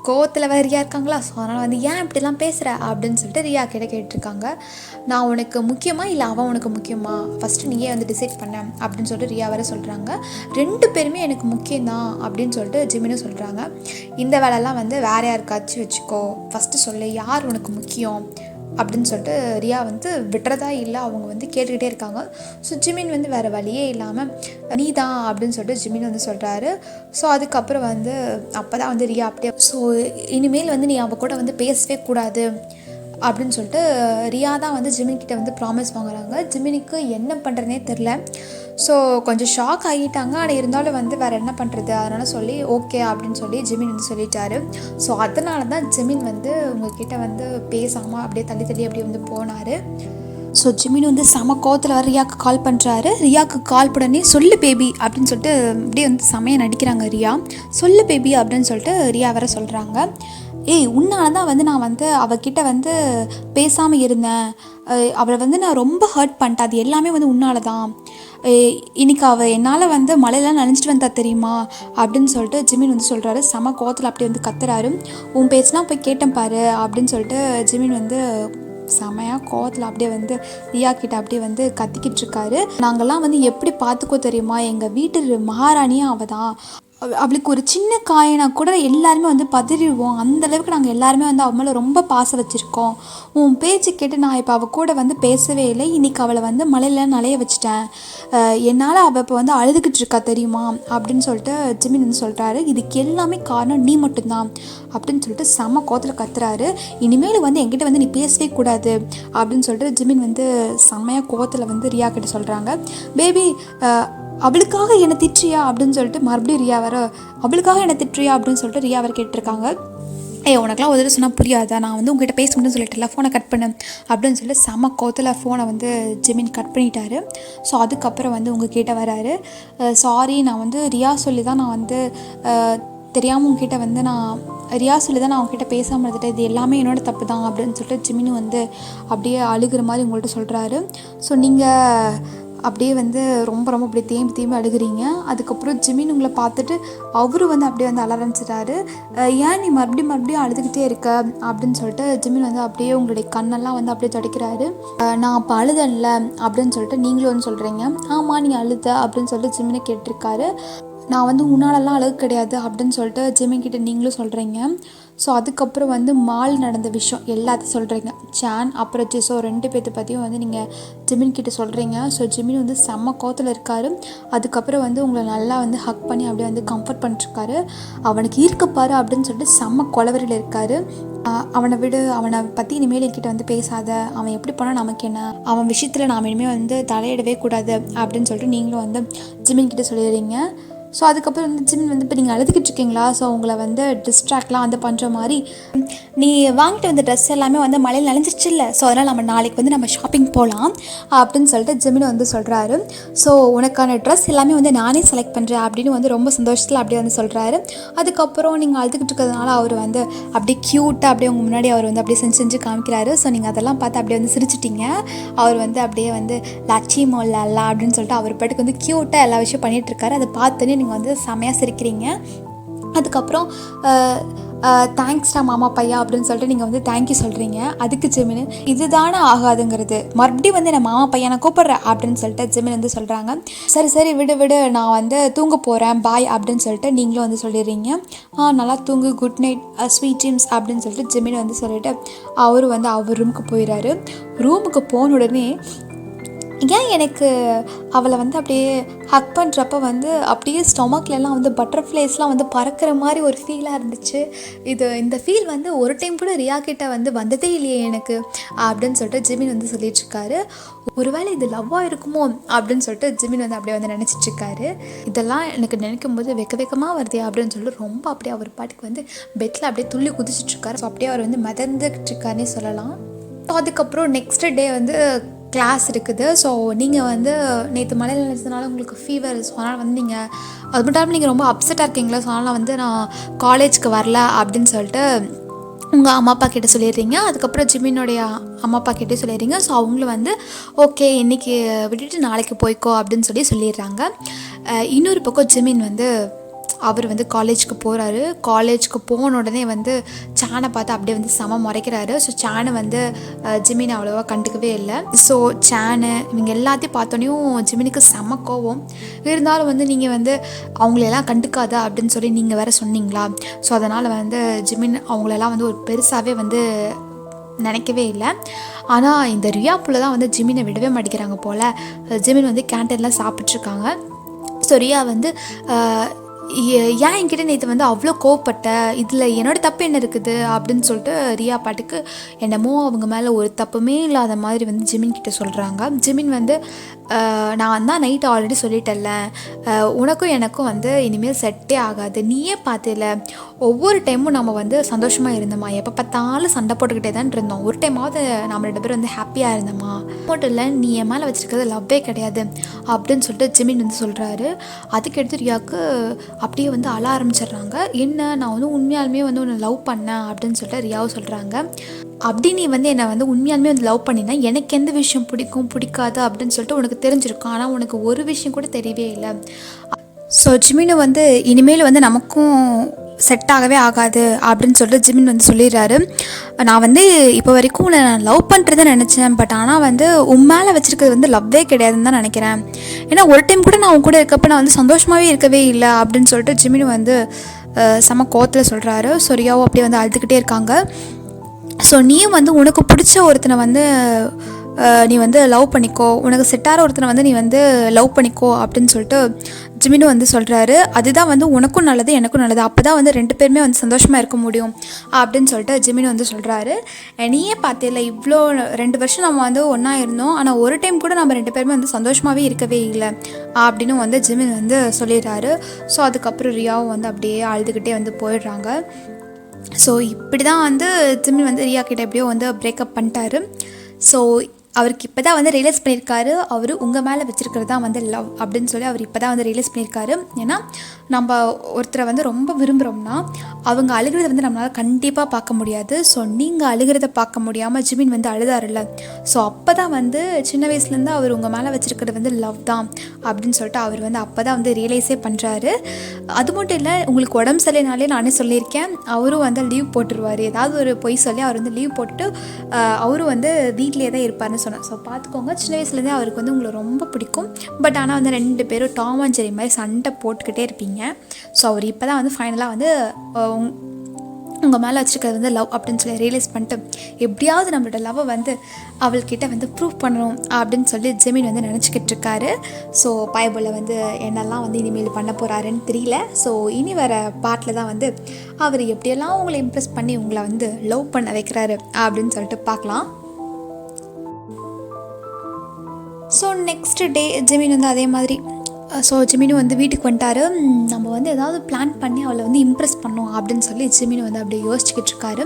கோவத்தில் வேறு ரியா இருக்காங்களா. ஸோ அதனால் வந்து ஏன் இப்படிலாம் பேசுகிற அப்படின்னு சொல்லிட்டு ரியா கிட்ட கேட்டிருக்காங்க. நான் உனக்கு முக்கியமா இல்லை அவன் உனக்கு முக்கியமா, ஃபஸ்ட்டு நீயே வந்து டிசைட் பண்ண அப்படின்னு சொல்லிட்டு ரியா வேறு சொல்கிறாங்க. 2 பேருமே எனக்கு முக்கியம்தான் அப்படின்னு சொல்லிட்டு ஜிமினும் சொல்கிறாங்க. இந்த வேலைலாம் வந்து வேறு யாருக்காச்சும் வச்சுக்கோ, ஃபஸ்ட்டு சொல்லு யார் உனக்கு முக்கியம் அப்படின்னு சொல்லிட்டு ரியா வந்து விடுறதா இல்லை, அவங்க வந்து கேட்டுக்கிட்டே இருக்காங்க. ஸோ ஜிமின் வந்து வேறு வழியே இல்லாமல் நீ தான் அப்படின்னு சொல்லிட்டு ஜிமின் வந்து சொல்கிறாரு. ஸோ அதுக்கப்புறம் வந்து அப்போ தான் வந்து ரியா அப்படியே, ஸோ இனிமேல் வந்து நீ அவள் கூட வந்து பேசவே கூடாது அப்படின்னு சொல்லிட்டு ரியா தான் வந்து ஜிமின்கிட்ட வந்து ப்ராமிஸ் வாங்குறாங்க. ஜிமினுக்கு என்ன பண்ணுறதுனே தெரில. ஸோ கொஞ்சம் ஷாக் ஆகிட்டாங்க. ஆனால் இருந்தாலும் வந்து வேறு என்ன பண்ணுறது, அதனால் சொல்லி ஓகே அப்படின்னு சொல்லி ஜிமின் வந்து சொல்லிட்டாரு. ஸோ அதனால தான் ஜிமின் வந்து உங்ககிட்ட வந்து பேசாமல் அப்படியே தள்ளி அப்படியே வந்து போனார். ஸோ ஜிமின் வந்து செம கோவத்தில் வர ரியாவுக்கு கால் பண்ணுறாரு. ரியாவுக்கு கால் பண்ணி சொல்லு பேபி அப்படின்னு சொல்லிட்டு அப்படியே வந்து செமையாக நடிக்கிறாங்க ரியா. சொல்லு பேபி அப்படின்னு சொல்லிட்டு ரியா வேற சொல்கிறாங்க. ஏய் உன்னால தான் வந்து நான் வந்து அவகிட்ட வந்து பேசாமல் இருந்தேன், அவளை வந்து நான் ரொம்ப ஹர்ட் பண்ணிட்டேன், அது எல்லாமே வந்து உன்னால தான், இன்னைக்கு அவள் என்னால் வந்து மழையெல்லாம் நனைஞ்சிட்டு வந்தா தெரியுமா அப்படின்னு சொல்லிட்டு ஜிமின் வந்து சொல்கிறாரு. செம கோவத்தில் அப்படி வந்து கத்துறாரு. உன் பேச்சுலாம் போய் கேட்டேன் பாரு அப்படின்னு சொல்லிட்டு ஜிமின் வந்து செமையாக கோவத்தில் அப்படியே வந்து ரியா கிட்ட அப்படியே வந்து கத்திக்கிட்டு இருக்காரு. நாங்கள்லாம் வந்து எப்படி பார்த்துக்கோ தெரியுமா, எங்கள் வீட்டு மகாராணியும் அவள் தான், அவளுக்கு ஒரு சின்ன காயினா கூட எல்லாருமே வந்து பதறிடுவோம், அந்தளவுக்கு நாங்கள் எல்லாருமே வந்து அவள் மேலே ரொம்ப பாசம் வச்சுருக்கோம். உன் பேச்சு கேட்டு நான் இப்போ அவள் கூட வந்து பேசவே இல்லை, இன்றைக்கி அவளை வந்து மலையில் நலைய வச்சுட்டேன், என்னால் அவள் இப்போ வந்து அழுதுகிட்டு இருக்கா தெரியுமா அப்படின்னு சொல்லிட்டு ஜிமின் வந்து சொல்கிறாரு. இதுக்கு எல்லாமே காரணம் நீ மட்டும்தான் அப்படின்னு சொல்லிட்டு செம கோத்தில் கத்துறாரு. இனிமேல் வந்து என்கிட்ட வந்து நீ பேசவே கூடாது அப்படின்னு சொல்லிட்டு ஜிமின் வந்து செம்மையாக கோவத்தில் வந்து ரியா கிட்ட சொல்கிறாங்க. பேபி அவளுக்காக என்னை திட்டுறியா அப்படின்னு சொல்லிட்டு மறுபடியும் ரியா வர, அவளுக்காக என்னை திட்டுறியா அப்படின்னு சொல்லிட்டு ரியா வர கேட்டிருக்காங்க. உனக்குலாம் ஒரு சொன்னால் புரியாதா, நான் வந்து உங்ககிட்ட பேச முடியும்னு சொல்லிட்டுல, ஃபோனை கட் பண்ணு அப்படின்னு சொல்லிட்டு செம கோத்தில் ஃபோனை வந்து ஜிமின் கட் பண்ணிட்டாரு. ஸோ அதுக்கப்புறம் வந்து உங்ககிட்ட வராரு. சாரி, நான் வந்து ரியா சொல்லி தான் நான் வந்து தெரியாமல் உங்ககிட்ட வந்து ரியா சொல்லி தான் நான் அவங்ககிட்ட பேசாமல் இருந்துட்டேன், இது எல்லாமே என்னோடய தப்பு தான் அப்படின்னு சொல்லிட்டு ஜிமின் வந்து அப்படியே அழுகிற மாதிரி உங்கள்கிட்ட சொல்கிறாரு. ஸோ நீங்கள் அப்படியே வந்து ரொம்ப ரொம்ப அப்படியே தேம்பி அழுகிறீங்க. அதுக்கப்புறம் ஜிமின் உங்களை பார்த்துட்டு அவரு வந்து அப்படியே வந்து அழ ஆரம்பிச்சிட்டாரு. ஏன் நீ மறுபடியும் அழுதுகிட்டே இருக்க அப்படின்னு சொல்லிட்டு ஜிமின் வந்து அப்படியே உங்களுடைய கண்ணெல்லாம் வந்து அப்படியே துடைக்கிறாரு. நான் அப்போ அழுதன்ல அப்படின்னு சொல்லிட்டு நீங்களும் வந்து சொல்கிறீங்க. ஆமாம் நீ அழுத அப்படின்னு சொல்லிட்டு ஜிமினை கேட்டிருக்காரு. நான் வந்து உன்னாலெல்லாம் அழகு கிடையாது அப்படின்னு சொல்லிட்டு ஜிமின் கிட்ட நீங்களும் சொல்கிறீங்க. ஸோ அதுக்கப்புறம் வந்து மால் நடந்த விஷயம் எல்லாத்தையும் சொல்கிறீங்க. சான் அப்புறம் ஜெஸோ 2 பேர்த்த பற்றியும் வந்து நீங்கள் ஜிமின் கிட்ட சொல்கிறீங்க. ஸோ ஜிமின் வந்து செம்ம கோத்தில் இருக்கார். அதுக்கப்புறம் வந்து உங்களை நல்லா வந்து ஹக் பண்ணி அப்படியே வந்து கம்ஃபர்ட் பண்ணிட்டுருக்காரு. அவனுக்கு ஈர்க்கப்பாரு அப்படின்னு சொல்லிட்டு செம்ம கொலவரியில் இருக்கார். அவனை விடு, அவனை பற்றி இனிமேல் என்கிட்ட வந்து பேசாத, அவன் எப்படி போனால் நமக்கு என்ன, அவன் விஷயத்தில் நாம் இனிமேல் வந்து தலையிடவே கூடாது அப்படின்னு சொல்லிட்டு நீங்களும் வந்து ஜிமின் கிட்ட சொல்லிடுறீங்க. ஸோ அதுக்கப்புறம் வந்து ஜிமின் வந்து இப்போ நீங்கள் அழுதுகிட்டு இருக்கீங்களா, ஸோ உங்களை வந்து டிஸ்ட்ராக்ட்லாம் வந்து பண்ணுற மாதிரி, நீ வாங்கிட்டு வந்த ட்ரெஸ் எல்லாமே வந்து மழையில் நனைஞ்சிருச்சு இல்லை, ஸோ அதனால் நம்ம நாளைக்கு வந்து நம்ம ஷாப்பிங் போகலாம் அப்படின்னு சொல்லிட்டு ஜிமின் வந்து சொல்கிறாரு. ஸோ உனக்கான ட்ரெஸ் எல்லாமே வந்து நானே செலக்ட் பண்ணுறேன் அப்படின்னு வந்து ரொம்ப சந்தோஷத்தில் அப்படியே வந்து சொல்கிறாரு. அதுக்கப்புறம் நீங்கள் அழுதுகிட்டு இருக்கிறதுனால அவர் வந்து அப்படியே க்யூட்டாக அப்படியே உங்கள் முன்னாடி அவர் வந்து அப்படியே செஞ்சு காமிக்கிறாரு. ஸோ நீங்கள் அதெல்லாம் பார்த்து அப்படியே வந்து சிரிச்சிட்டிங்க. அவர் வந்து அப்படியே வந்து லட்சி மோல்ல அப்படின்னு சொல்லிட்டு அவர் பாட்டுக்கு வந்து க்யூட்டாக எல்லா விஷயம் பண்ணிகிட்ருக்காரு. அதை பார்த்துன்னு நீங்கள் வந்து செமையாக சிரிக்கிறீங்க. அதுக்கப்புறம் தேங்க்ஸ்டா மாமா பையா அப்படின்னு சொல்லிட்டு நீங்கள் வந்து தேங்க்யூ சொல்கிறீங்க. அதுக்கு ஜிமின் இதுதானே ஆகாதுங்கிறது, மறுபடியும் வந்து நான் மாமா பையனை கூப்பிட்றேன் அப்படின்னு சொல்லிட்டு ஜிமின் வந்து சொல்கிறாங்க. சரி விடு நான் வந்து தூங்க போகிறேன் பாய் அப்படின்னு சொல்லிட்டு நீங்களும் வந்து சொல்லிடுறீங்க. நல்லா தூங்கு, குட் நைட், ஸ்வீட் ட்ரீம்ஸ் அப்படின்னு சொல்லிட்டு ஜிமின் வந்து சொல்லிவிட்டு அவர் வந்து அவர் ரூமுக்கு போயிடுறாரு. ரூமுக்கு போன உடனே ஏன் எனக்கு அவளை வந்து அப்படியே ஹக் பண்ணுறப்ப வந்து அப்படியே ஸ்டொமக்லலாம் வந்து பட்டர்ஃப்ளைஸ்லாம் வந்து பறக்கிற மாதிரி ஒரு ஃபீலாக இருந்துச்சு. இந்த ஃபீல் வந்து ஒரு டைம் கூட ரியா கிட்ட வந்து வந்ததே இல்லையே எனக்கு அப்படின்னு சொல்லிட்டு ஜிமின் வந்து சொல்லிட்டுருக்காரு. ஒருவேளை இது லவ்வாக இருக்குமோ அப்படின்னு சொல்லிட்டு ஜிமின் வந்து அப்படியே வந்து நினச்சிட்ருக்காரு. இதெல்லாம் எனக்கு நினைக்கும் போது வெக்கமாக வருதே அப்படின்னு சொல்லிட்டு ரொம்ப அப்படியே அவர் பாட்டுக்கு வந்து பெட்டில் அப்படியே துள்ளி குதிச்சிட்ருக்காரு. ஸோ அப்படியே அவர் வந்து மிதந்துக்கிட்டு இருக்காருன்னே சொல்லலாம். அதுக்கப்புறம் நெக்ஸ்ட் டே வந்து கிளாஸ் இருக்குது. ஸோ நீங்கள் வந்து நேற்று மழையில் நினைச்சதுனால உங்களுக்கு ஃபீவர், ஸோ அதனால் வந்து நீங்கள் அது மட்டும் இல்லாமல் நீங்கள் ரொம்ப அப்செட்டாக இருக்கீங்களா, ஸோ அதனால் வந்து நான் காலேஜுக்கு வரல அப்படின்னு சொல்லிட்டு உங்கள் அம்மா அப்பா கிட்டே சொல்லிடுறீங்க. அதுக்கப்புறம் ஜிமினுடைய அம்மா அப்பா கிட்டே சொல்லிடுறீங்க. ஸோ அவங்களும் வந்து ஓகே இன்றைக்கி விட்டுட்டு நாளைக்கு போய்க்கோ அப்படின்னு சொல்லிடுறாங்க. இன்னொரு பக்கம் ஜிமின் வந்து அவர் வந்து காலேஜுக்கு போகிறாரு. காலேஜுக்கு போன உடனே வந்து சானை பார்த்து அப்படியே வந்து செம முறைக்கிறாரு. ஸோ சானை வந்து ஜிமின் அவ்வளோவா கண்டுக்கவே இல்லை. ஸோ சானு இவங்க எல்லாத்தையும் பார்த்தோன்னையும் ஜிமினுக்கு செம கோவம். இருந்தாலும் வந்து நீங்கள் வந்து அவங்களெல்லாம் கண்டுக்காத அப்படின்னு சொல்லி நீங்கள் வேறு சொன்னீங்களா, ஸோ அதனால் வந்து ஜிமின் அவங்களெல்லாம் வந்து ஒரு பெருசாகவே வந்து நினைக்கவே இல்லை. ஆனால் இந்த ரியா புள்ள தான் வந்து ஜிமினை விடவே மாட்டேங்கிறாங்க போல். ஜிமின் வந்து கேன்டீனில் சாப்பிட்ருக்காங்க. ஸோ ரியா வந்து ஏன் என்கிட்ட நேற்று வந்து அவ்வளோ கோவப்பட்ட, இதில் என்னோடய தப்பு என்ன இருக்குது அப்படின்னு சொல்லிட்டு ரியா பாட்டுக்கு என்னமோ அவங்க மேலே ஒரு தப்புமே இல்லாத மாதிரி வந்து ஜிமின் கிட்ட சொல்கிறாங்க. ஜிமின் வந்து நான் தான் நைட்டு ஆல்ரெடி சொல்லிட்டேன்ல, உனக்கும் எனக்கும் வந்து இனிமேல் செட்டே ஆகாது, நீயே பார்த்தில ஒவ்வொரு டைமும் நம்ம வந்து சந்தோஷமாக இருந்தோமா, எப்போ பார்த்தாலும் சண்டை போட்டுக்கிட்டே தான் இருந்தோம், ஒரு டைமாவது நம்ம 2 பேரும் வந்து ஹாப்பியாக இருந்தோமா, மட்டும் இல்லை நீ என் மேலே வச்சுருக்கிறது லவ்வே கிடையாது அப்படின்னு சொல்லிட்டு ஜிமின் வந்து சொல்கிறாரு. அதுக்கு எடுத்து ரியாவுக்கு அப்படியே வந்து அழ ஆரம்பிச்சிடுறாங்க. என்ன, நான் வந்து உண்மையாலுமே வந்து உன்னை லவ் பண்ணேன் அப்படின்னு சொல்லிட்டு ரியாவும் சொல்கிறாங்க. அப்படி நீ வந்து என்னை வந்து உண்மையாலுமே வந்து லவ் பண்ணினா எனக்கு எந்த விஷயம் பிடிக்கும் பிடிக்காது அப்படின்னு சொல்லிட்டு உனக்கு தெரிஞ்சிருக்கும், ஆனால் உனக்கு ஒரு விஷயம் கூட தெரியவே இல்லை. ஸோ ஜிமின் வந்து இனிமேல் வந்து நமக்கும் செட் ஆகவே ஆகாது அப்படின்னு சொல்லிட்டு ஜிமின் வந்து சொல்லிடுறாரு. நான் வந்து இப்போ வரைக்கும் உன்னை நான் லவ் பண்ணுறதை நினச்சேன், பட் ஆனால் வந்து உன் மேலே வச்சுருக்கிறது வந்து லவ்வே கிடையாதுன்னு தான் நினைக்கிறேன். ஏன்னா ஒரு டைம் கூட நான் உன் கூட இருக்கப்போ நான் வந்து சந்தோஷமாகவே இருக்கவே இல்லை அப்படின்னு சொல்லிட்டு ஜிமின் வந்து செம கோவத்தில் சொல்கிறாரு. ஸோ ரியாவும் அப்படியே வந்து அழுதுகிட்டே இருக்காங்க. ஸோ நீயும் வந்து உனக்கு பிடிச்ச ஒருத்தனை வந்து நீ வந்து லவ் பண்ணிக்கோ, உனக்கு செட்டார ஒருத்தனை வந்து நீ வந்து லவ் பண்ணிக்கோ அப்படின்னு சொல்லிட்டு ஜிமினும் வந்து சொல்கிறாரு. அதுதான் வந்து உனக்கும் நல்லது எனக்கும் நல்லது, அப்போ தான் வந்து 2 பேருமே வந்து சந்தோஷமாக இருக்க முடியும் அப்படின்னு சொல்லிட்டு ஜிமின் வந்து சொல்கிறாரு. நீயே பார்த்தில்ல, இவ்வளோ 2 வருஷம் நம்ம வந்து ஒன்றா இருந்தோம், ஆனால் ஒரு டைம் கூட நம்ம 2 பேருமே வந்து சந்தோஷமாகவே இருக்கவே இல்லை அப்படின்னு வந்து ஜிமின் வந்து சொல்லிடுறாரு. ஸோ அதுக்கப்புறம் ரியாவும் வந்து அப்படியே அழுதுகிட்டே வந்து போயிடுறாங்க. ஸோ இப்படி தான் வந்து ஜிமின் வந்து ரியா கிட்ட எப்படியோ வந்து பிரேக்கப் பண்ணிட்டாரு. ஸோ அவருக்கு இப்போ தான் வந்து ரியலைஸ் பண்ணியிருக்காரு, அவர் உங்கள் மேலே வச்சுருக்கிறது தான் வந்து லவ் அப்படின்னு சொல்லி அவர் இப்போ தான் வந்து ரியலைஸ் பண்ணியிருக்காரு. ஏன்னா நம்ம ஒருத்தரை வந்து ரொம்ப விரும்புகிறோம்னா அவங்க அழுகிறத வந்து நம்மளால் கண்டிப்பாக பார்க்க முடியாது. ஸோ நீங்கள் அழுகிறத பார்க்க முடியாமல் ஜிமின் வந்து அழுதாருல்ல, ஸோ அப்போ தான் வந்து சின்ன வயசுலேருந்து அவர் உங்கள் மேலே வச்சுருக்கிறது வந்து லவ் தான் அப்படின்னு சொல்லிட்டு அவர் வந்து அப்போ தான் வந்து ரியலைஸே பண்ணுறாரு. அது மட்டும் இல்லை, உங்களுக்கு உடம்பு சரியினாலே நானே சொல்லியிருக்கேன், அவரும் வந்து லீவ் போட்டுருவார், ஏதாவது ஒரு பொய் சொல்லி அவர் வந்து லீவ் போட்டுட்டு அவரும் வந்து வீட்டிலே தான் இருப்பார்னு சொன்னேன். ஸோ பார்த்துக்கோங்க, சின்ன வயசுலேருந்தே அவருக்கு வந்து உங்களை ரொம்ப பிடிக்கும், பட் ஆனால் வந்து 2 பேரும் டாம் அண்ட் ஜெர்ரி மாதிரி சண்டை போட்டுக்கிட்டே இருப்பீங்க. ஸோ அவர் இப்போ தான் வந்து ஃபைனலாக வந்து உங்கள் மேலே வச்சுருக்கிறது வந்து லவ் அப்படின்னு சொல்லி ரியலைஸ் பண்ணிட்டு எப்படியாவது நம்மளோட லவ்வை வந்து அவள்கிட்ட வந்து ப்ரூவ் பண்ணணும் அப்படின்னு சொல்லி ஜெமின் வந்து நினச்சிக்கிட்டு இருக்காரு. ஸோ பைபிளில் வந்து என்னெல்லாம் வந்து இனிமேல் பண்ண போகிறாருன்னு தெரியல. ஸோ இனி வர பாட்டில் தான் வந்து அவர் எப்படியெல்லாம் உங்களை இம்ப்ரெஸ் பண்ணி உங்களை வந்து லவ் பண்ண வைக்கிறாரு அப்படின்னு சொல்லிட்டு பார்க்கலாம். ஸோ நெக்ஸ்ட் டே ஜெமின் வந்து அதே மாதிரி ஜிமினும் வந்து வீட்டுக்கு வந்துட்டாரு. நம்ம வந்து ஏதாவது பிளான் பண்ணி அவளை வந்து இம்ப்ரெஸ் பண்ணோம் அப்படின்னு சொல்லி ஜிமினு வந்து அப்படியே யோசிச்சுக்கிட்டு இருக்காரு.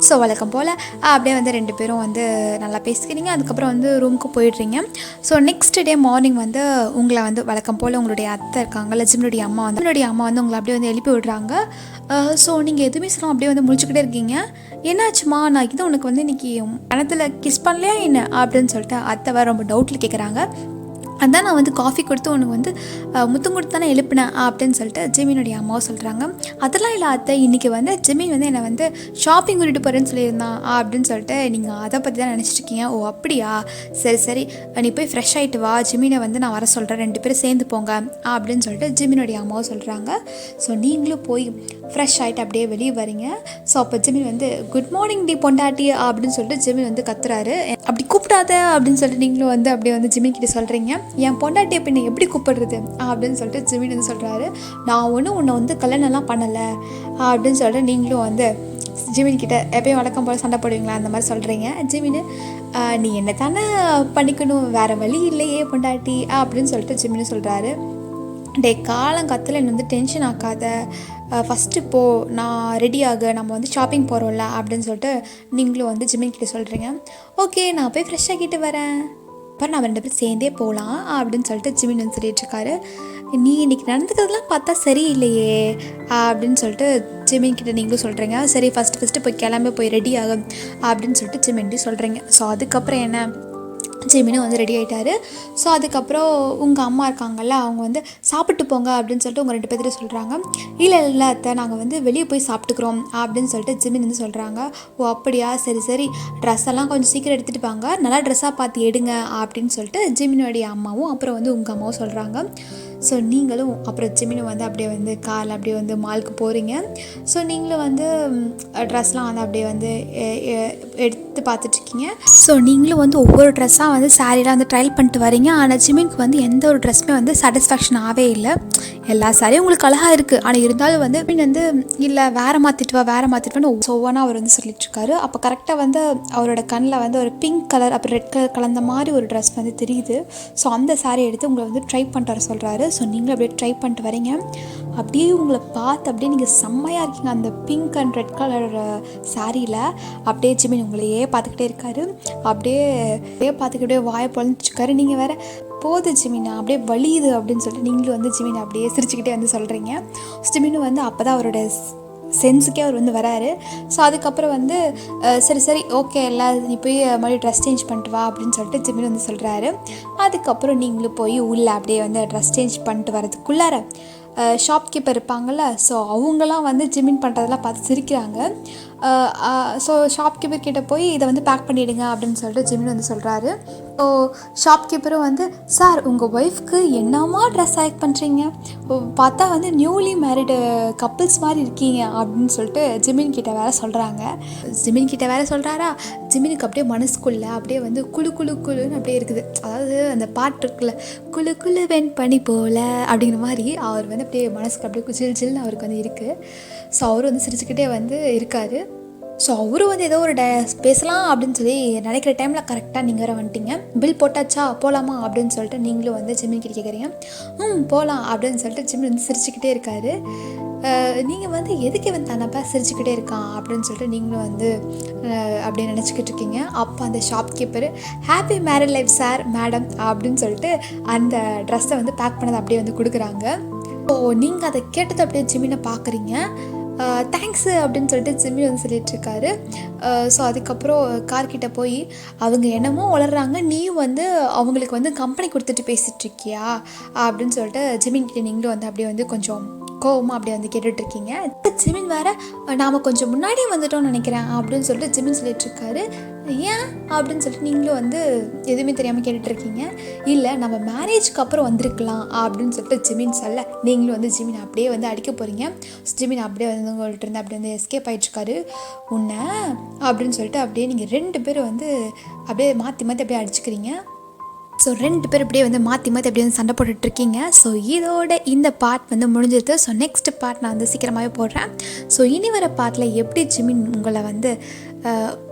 ஸோ வழக்கம் போல் அப்படியே வந்து 2 பேரும் வந்து நல்லா பேசிக்கிறீங்க. அதுக்கப்புறம் வந்து ரூமுக்கு போயிடுறீங்க. ஸோ நெக்ஸ்ட் டே மார்னிங் வந்து உங்களை வந்து வழக்கம் போல் உங்களுடைய அத்தை இருக்காங்கல்ல, ஜிமினுடைய அம்மா வந்து உங்களை அப்படியே வந்து எழுப்பி விடுறாங்க. ஸோ நீங்கள் எதுவுமே சொன்னால் அப்படியே வந்து முடிச்சுக்கிட்டே இருக்கீங்க. என்னாச்சுமா, நான் இது உனக்கு வந்து இன்றைக்கி பணத்தில் கிஸ் பண்ணலையா என்ன அப்படின்னு சொல்லிட்டு அத்தை வேறு ரொம்ப டவுட்டில் கேட்குறாங்க. அதான் நான் வந்து காஃபி கொடுத்து உனக்கு வந்து முத்தம் கொடுத்து தானே எழுப்பினேன் அப்படின்னு சொல்லிட்டு ஜெமினுடைய அம்மாவும் சொல்கிறாங்க. அதெல்லாம் இல்லை அத்தை, இன்றைக்கி வந்து ஜெமின் வந்து என்னை வந்து ஷாப்பிங் கூட்டிகிட்டு போகிறேன்னு சொல்லியிருந்தான் அப்படின்னு சொல்லிட்டு நீங்கள் அதை பற்றி தான் நினச்சிட்ருக்கீங்க. ஓ அப்படியா, சரி சரி, நீ போய் ஃப்ரெஷ் ஆகிட்டு வா, ஜெமினை வந்து நான் வர சொல்கிறேன், 2 பேரும் சேர்ந்து போங்க அப்படின்னு சொல்லிட்டு ஜெமினுடைய அம்மாவும் சொல்கிறாங்க. ஸோ நீங்களும் போய் ஃப்ரெஷ் ஆகிட்டு அப்படியே வெளியே வரீங்க. ஸோ அப்போ ஜெமின் வந்து குட் மார்னிங் டி பொண்டாட்டி அப்படின்னு சொல்லிட்டு ஜெமின் வந்து கத்துறாரு. அப்படி கூப்பிடாத அப்படின்னு சொல்லிட்டு நீங்களும் வந்து அப்படியே வந்து ஜெமின் கிட்ட சொல்கிறீங்க. என் பொண்டாட்டியை பின்ன எப்படி கூப்பிடுறது அப்படின்னு சொல்லிட்டு ஜிமின் வந்து சொல்கிறாரு. நான் ஒன்றும் உன்னை வந்து கல்யாணம்லாம் பண்ணலை அப்படின்னு சொல்லிட்டு நீங்களும் வந்து ஜிமின் கிட்ட எப்பயும் வழக்கம் போல் சண்டை போடுவீங்களா அந்த மாதிரி சொல்கிறீங்க. ஜிமின் நீ என்ன தானே பண்ணிக்கணும், வேறு வழி இல்லையே பொண்டாட்டி அப்படின்னு சொல்லிட்டு ஜிமின் சொல்கிறாரு. டே காலங்கத்தில் என்னை வந்து டென்ஷன் ஆக்காத, ஃபஸ்ட்டு இப்போது நான் ரெடி ஆக, நம்ம வந்து ஷாப்பிங் போகிறோம்ல அப்படின்னு சொல்லிட்டு நீங்களும் வந்து ஜிமின் கிட்ட சொல்கிறீங்க. ஓகே, நான் போய் ஃப்ரெஷ் ஆகிட்டு வரேன், அப்புறம் நம்ம 2 பேரும் சேர்ந்தே போகலாம் அப்படின்னு சொல்லிட்டு ஜிமின் வந்து சொல்லிட்டுருக்காரு. நீ இன்றைக்கி நடந்துக்கிறதுலாம் பார்த்தா சரியில்லையே அப்படின்னு சொல்லிட்டு ஜிமின் கிட்ட நீங்களும் சொல்கிறீங்க. சரி ஃபஸ்ட்டு போய் கிளம்பி போய் ரெடி ஆகும் அப்படின்னு சொல்லிட்டு ஜிமின்ட்டு சொல்கிறீங்க. ஸோ அதுக்கப்புறம் என்ன, ஜெமினும் வந்து ரெடி ஆகிட்டாரு. ஸோ அதுக்கப்புறம் உங்கள் அம்மா இருக்காங்கல்ல, அவங்க வந்து சாப்பிட்டு போங்க அப்படின்னு சொல்லிட்டு உங்கள் 2 பேர்கிட்ட சொல்கிறாங்க. இல்லை அத்தை, நாங்கள் வந்து வெளியே போய் சாப்பிட்டுக்கிறோம் அப்படின்னு சொல்லிட்டு ஜெமின் வந்து சொல்கிறாங்க. ஓ அப்படியா, சரி சரி, ட்ரெஸ் எல்லாம் கொஞ்சம் சீக்கிரம் எடுத்துகிட்டு வாங்க, நல்லா ட்ரெஸ்ஸாக பார்த்து எடுங்க அப்படின்னு சொல்லிட்டு ஜெமினுடைய அம்மாவும் அப்புறம் வந்து உங்கள் அம்மாவும் சொல்கிறாங்க. ஸோ நீங்களும் அப்புறம் ஜெமினும் வந்து அப்படியே வந்து கால் அப்படியே வந்து மாலுக்கு போகிறீங்க. ஸோ நீங்களும் வந்து ட்ரெஸ்லாம் வந்து அப்படியே வந்து எடுத்து பார்த்துட்ருக்கீங்க. ஸோ நீங்களும் வந்து ஒவ்வொரு ட்ரெஸ்ஸாக வந்து சாரீலாம் வந்து ட்ரையல் பண்ணிட்டு வரீங்க. ஆனால் ஜிமினுக்கு வந்து எந்த ஒரு ட்ரெஸ்ஸுமே வந்து சாட்டிஸ்ஃபேக்ஷன் ஆகவே இல்லை. எல்லா சாரியும் உங்களுக்கு அழகாக இருக்குது, ஆனால் இருந்தாலும் வந்து வந்து இல்லை வேறு மாற்றிட்டுவான்னு ஒவ்வொன்றா அவர் வந்து சொல்லிட்டுருக்காரு. அப்போ கரெக்டாக வந்து அவரோட கண்ணில் வந்து ஒரு பிங்க் கலர் அப்புறம் ரெட் கலர் கலந்த மாதிரி ஒரு ட்ரெஸ் வந்து தெரியுது. ஸோ அந்த சாரீ எடுத்து உங்களை வந்து ட்ரை பண்ணிட்டு வர சொல்கிறாரு. ஸோ நீங்களும் அப்படியே ட்ரை பண்ணிட்டு வரீங்க. அப்படியே உங்களை பார்த்து அப்படியே நீங்கள் செம்மையாக இருக்கீங்க அந்த பிங்க் அண்ட் ரெட் கலர் சாரியில். அப்படியே ஜிமின் உங்களையே பார்த்துக்கிட்டே இருக்காரு. அப்படியே பார்த்துக்கிட்டே வாயை பொழந்துச்சுக்காரு. நீங்கள் வேறு போது ஜிமினா அப்படியே வலியுது அப்படின்னு சொல்லிட்டு நீங்களும் வந்து ஜிமின் அப்படியே சிரிச்சுக்கிட்டே வந்து சொல்கிறீங்க. ஜிமினும் வந்து அப்போ தான் அவரோட சென்ஸுக்கே அவர் வந்து வராரு. ஸோ அதுக்கப்புறம் வந்து சரி ஓகே நீ போய் மறுபடியும் ட்ரெஸ் சேஞ்ச் பண்ணிட்டு வா அப்படின்னு சொல்லிட்டு ஜிமின் வந்து சொல்கிறாரு. அதுக்கப்புறம் நீங்களும் போய் உள்ளே அப்படியே வந்து ட்ரெஸ் சேஞ்ச் பண்ணிட்டு வரதுக்குள்ளார ஷாப்கீப்பர் இருப்பாங்கள்ல, ஸோ அவங்களாம் வந்து ஜிமின் பண்ணுறதெல்லாம் பார்த்து சிரிக்கிறாங்க. ஸோ ஷாப்கீப்பர் கிட்டே போய் இதை வந்து பேக் பண்ணிவிடுங்க அப்படின்னு சொல்லிட்டு ஜிமின் வந்து சொல்கிறாரு. ஸோ ஷாப்கீப்பரும் வந்து சார் உங்கள் ஒய்ஃப்க்கு என்னமா ட்ரெஸ் செலக்ட் பண்ணுறீங்க, பார்த்தா வந்து நியூலி மேரிடு கப்புள்ஸ் மாதிரி இருக்கீங்க அப்படின்னு சொல்லிட்டு ஜிமின் கிட்ட வேற சொல்கிறாரா. ஜிமினுக்கு அப்படியே மனசுக்குள்ளே அப்படியே வந்து குழுன்னு அப்படியே இருக்குது. அதாவது அந்த பாட்டு இருக்குல்ல, குழு வெண் பண்ணி போல அப்படிங்கிற மாதிரி அவர் வந்து அப்படியே மனசுக்கு அப்படியே ஜில்னு அவருக்கு வந்து இருக்குது. ஸோ அவர் வந்து சிரிச்சுக்கிட்டே வந்து இருக்கார். ஸோ அவரும் வந்து ஏதோ ஒரு பேசலாம் அப்படின்னு சொல்லி நினைக்கிற டைமில் கரெக்டாக நீங்கள் வேறு வந்துட்டீங்க. பில் போட்டாச்சா போகலாமா அப்படின்னு சொல்லிட்டு நீங்களும் வந்து ஜிமின் கிட்ட கேட்குறீங்க. போகலாம் அப்படின்னு சொல்லிட்டு ஜிமின் வந்து சிரிச்சுக்கிட்டே இருக்காரு. நீங்கள் வந்து எதுக்கு வந்து தன்னப்பா சிரிச்சுக்கிட்டே இருக்கான் அப்படின்னு சொல்லிட்டு நீங்களும் வந்து அப்படியே நினச்சிக்கிட்டு இருக்கீங்க. அப்போ அந்த shopkeeper happy married life sir madam அப்படின்னு சொல்லிட்டு அந்த ட்ரெஸ்ஸை வந்து பேக் பண்ணதை அப்படியே வந்து கொடுக்குறாங்க. ஸோ நீங்கள் அதை கேட்டது அப்படியே ஜிமினை பார்க்குறீங்க. தேங்க்ஸு அப்படின்னு சொல்லிட்டு ஜிம்மி வந்து சொல்லிகிட்ருக்காரு. ஸோ அதுக்கப்புறம் கார்கிட்ட போய் அவங்க என்னமோ வளர்கிறாங்க, நீயும் வந்து அவங்களுக்கு வந்து கம்பெனி கொடுத்துட்டு பேசிகிட்ருக்கியா அப்படின்னு சொல்லிட்டு ஜிமின்கிட்ட நீங்களும் வந்து அப்படியே வந்து கொஞ்சம் கோவமாக அப்படியே வந்து கேட்டுட்ருக்கீங்க. ஜிமின் வேறு நாம் கொஞ்சம் முன்னாடியே வந்துட்டோம்னு நினைக்கிறேன் அப்படின்னு சொல்லிட்டு ஜிமின் சொல்லிகிட்ருக்காரு. ஏன் அப்படின்னு சொல்லிட்டு நீங்களும் வந்து எதுவுமே தெரியாமல் கேட்டுட்ருக்கீங்க. இல்லை நம்ம மேரேஜ்க்கு அப்புறம் வந்திருக்கலாம் அப்படின்னு சொல்லிட்டு ஜிமின் சொல்ல நீங்களும் வந்து ஜிமின் அப்படியே வந்து அடிக்க போகிறீங்க. ஜிமின் அப்படியே வந்து உங்கள்கிட்ட இருந்து அப்படியே வந்து எஸ்கேப் ஆகிட்ருக்காரு. உன்னை அப்படின்னு சொல்லிட்டு அப்படியே நீங்கள் 2 பேரும் வந்து அப்படியே மாற்றி அப்படியே அடிச்சுக்கிறீங்க. ஸோ 2 பேர் அப்படியே வந்து மாற்றி அப்படியே வந்து சண்டை போட்டுட்ருக்கீங்க. ஸோ இதோட இந்த பார்ட் வந்து முடிஞ்சது. ஸோ நெக்ஸ்ட் பார்ட் நான் வந்து சீக்கிரமாகவே போடுறேன். ஸோ இனி வர பார்ட்டில் எப்படி ஜிமின் உங்களை வந்து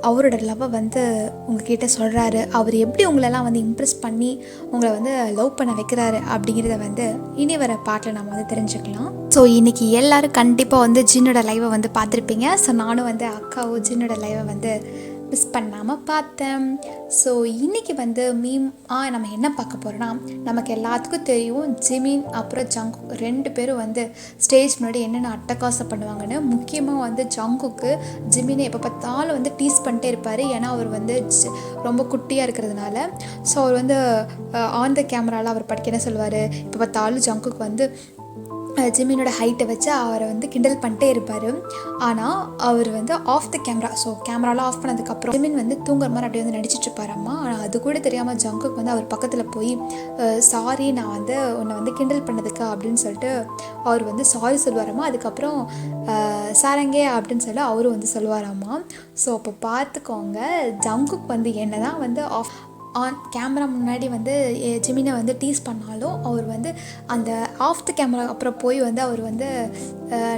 அவரோட லவ்வை வந்து உங்ககிட்ட சொல்கிறாரு, அவர் எப்படி உங்களெல்லாம் வந்து இம்ப்ரெஸ் பண்ணி உங்களை வந்து லவ் பண்ண வைக்கிறாரு அப்படிங்கிறத வந்து இனி வர பார்ட்டில் நம்ம வந்து தெரிஞ்சுக்கலாம். ஸோ இன்றைக்கி எல்லோரும் கண்டிப்பாக வந்து ஜின்னோட லைவை வந்து பார்த்துருப்பீங்க. ஸோ நானும் வந்து அக்காவும் ஜின்னோட லைவை வந்து மிஸ் பண்ணாமல் பார்த்தேன். ஸோ இன்றைக்கி வந்து நம்ம என்ன பார்க்க போகிறோன்னா, நமக்கு எல்லாத்துக்கும் தெரியும் ஜிமின் அப்புறம் ஜங்குக் 2 பேரும் வந்து ஸ்டேஜ் முன்னாடி என்னென்ன அட்டகாசம் பண்ணுவாங்கன்னு. முக்கியமாக வந்து ஜங்குக்கு ஜிமினை எப்போ பார்த்தாலும் வந்து டீஸ் பண்ணிட்டே இருப்பார். ஏன்னா அவர் வந்து ரொம்ப குட்டியாக இருக்கிறதுனால. ஸோ அவர் வந்து ஆன் த கேமராவில் அவர் படிக்க என்ன சொல்லுவார், இப்போ பார்த்தாலும் ஜங்குக்கு வந்து ஜிமினோட ஹைட்டை வச்சு அவரை வந்து கிண்டல் பண்ணிட்டே இருப்பார். ஆனால் அவர் வந்து ஆஃப் த கேமரா, ஸோ கேமராலாம் ஆஃப் பண்ணதுக்கப்புறம் ஜிமின் வந்து தூங்குற மாதிரி அப்படியே வந்து நடிச்சிட்ருப்பாரம்மா. ஆனால் அது கூட தெரியாமல் ஜங்குக்கு வந்து அவர் பக்கத்தில் போய் சாரி நான் வந்து உன்னை வந்து கிண்டல் பண்ணதுக்கு அப்படின்னு சொல்லிட்டு அவர் வந்து சாரி சொல்லுவாராம்மா. அதுக்கப்புறம் சாரங்கே அப்படின்னு சொல்லி அவரும் வந்து சொல்லுவாராம்மா. ஸோ அப்போ பார்த்துக்கோங்க, ஜங்குக்கு வந்து என்ன தான் வந்து ஆன் கேமரா முன்னாடி வந்து ஜிமினை வந்து டீஸ் பண்ணாலும் அவர் வந்து அந்த ஆஃப் த கேமரா அப்புறம் போய் வந்து அவர் வந்து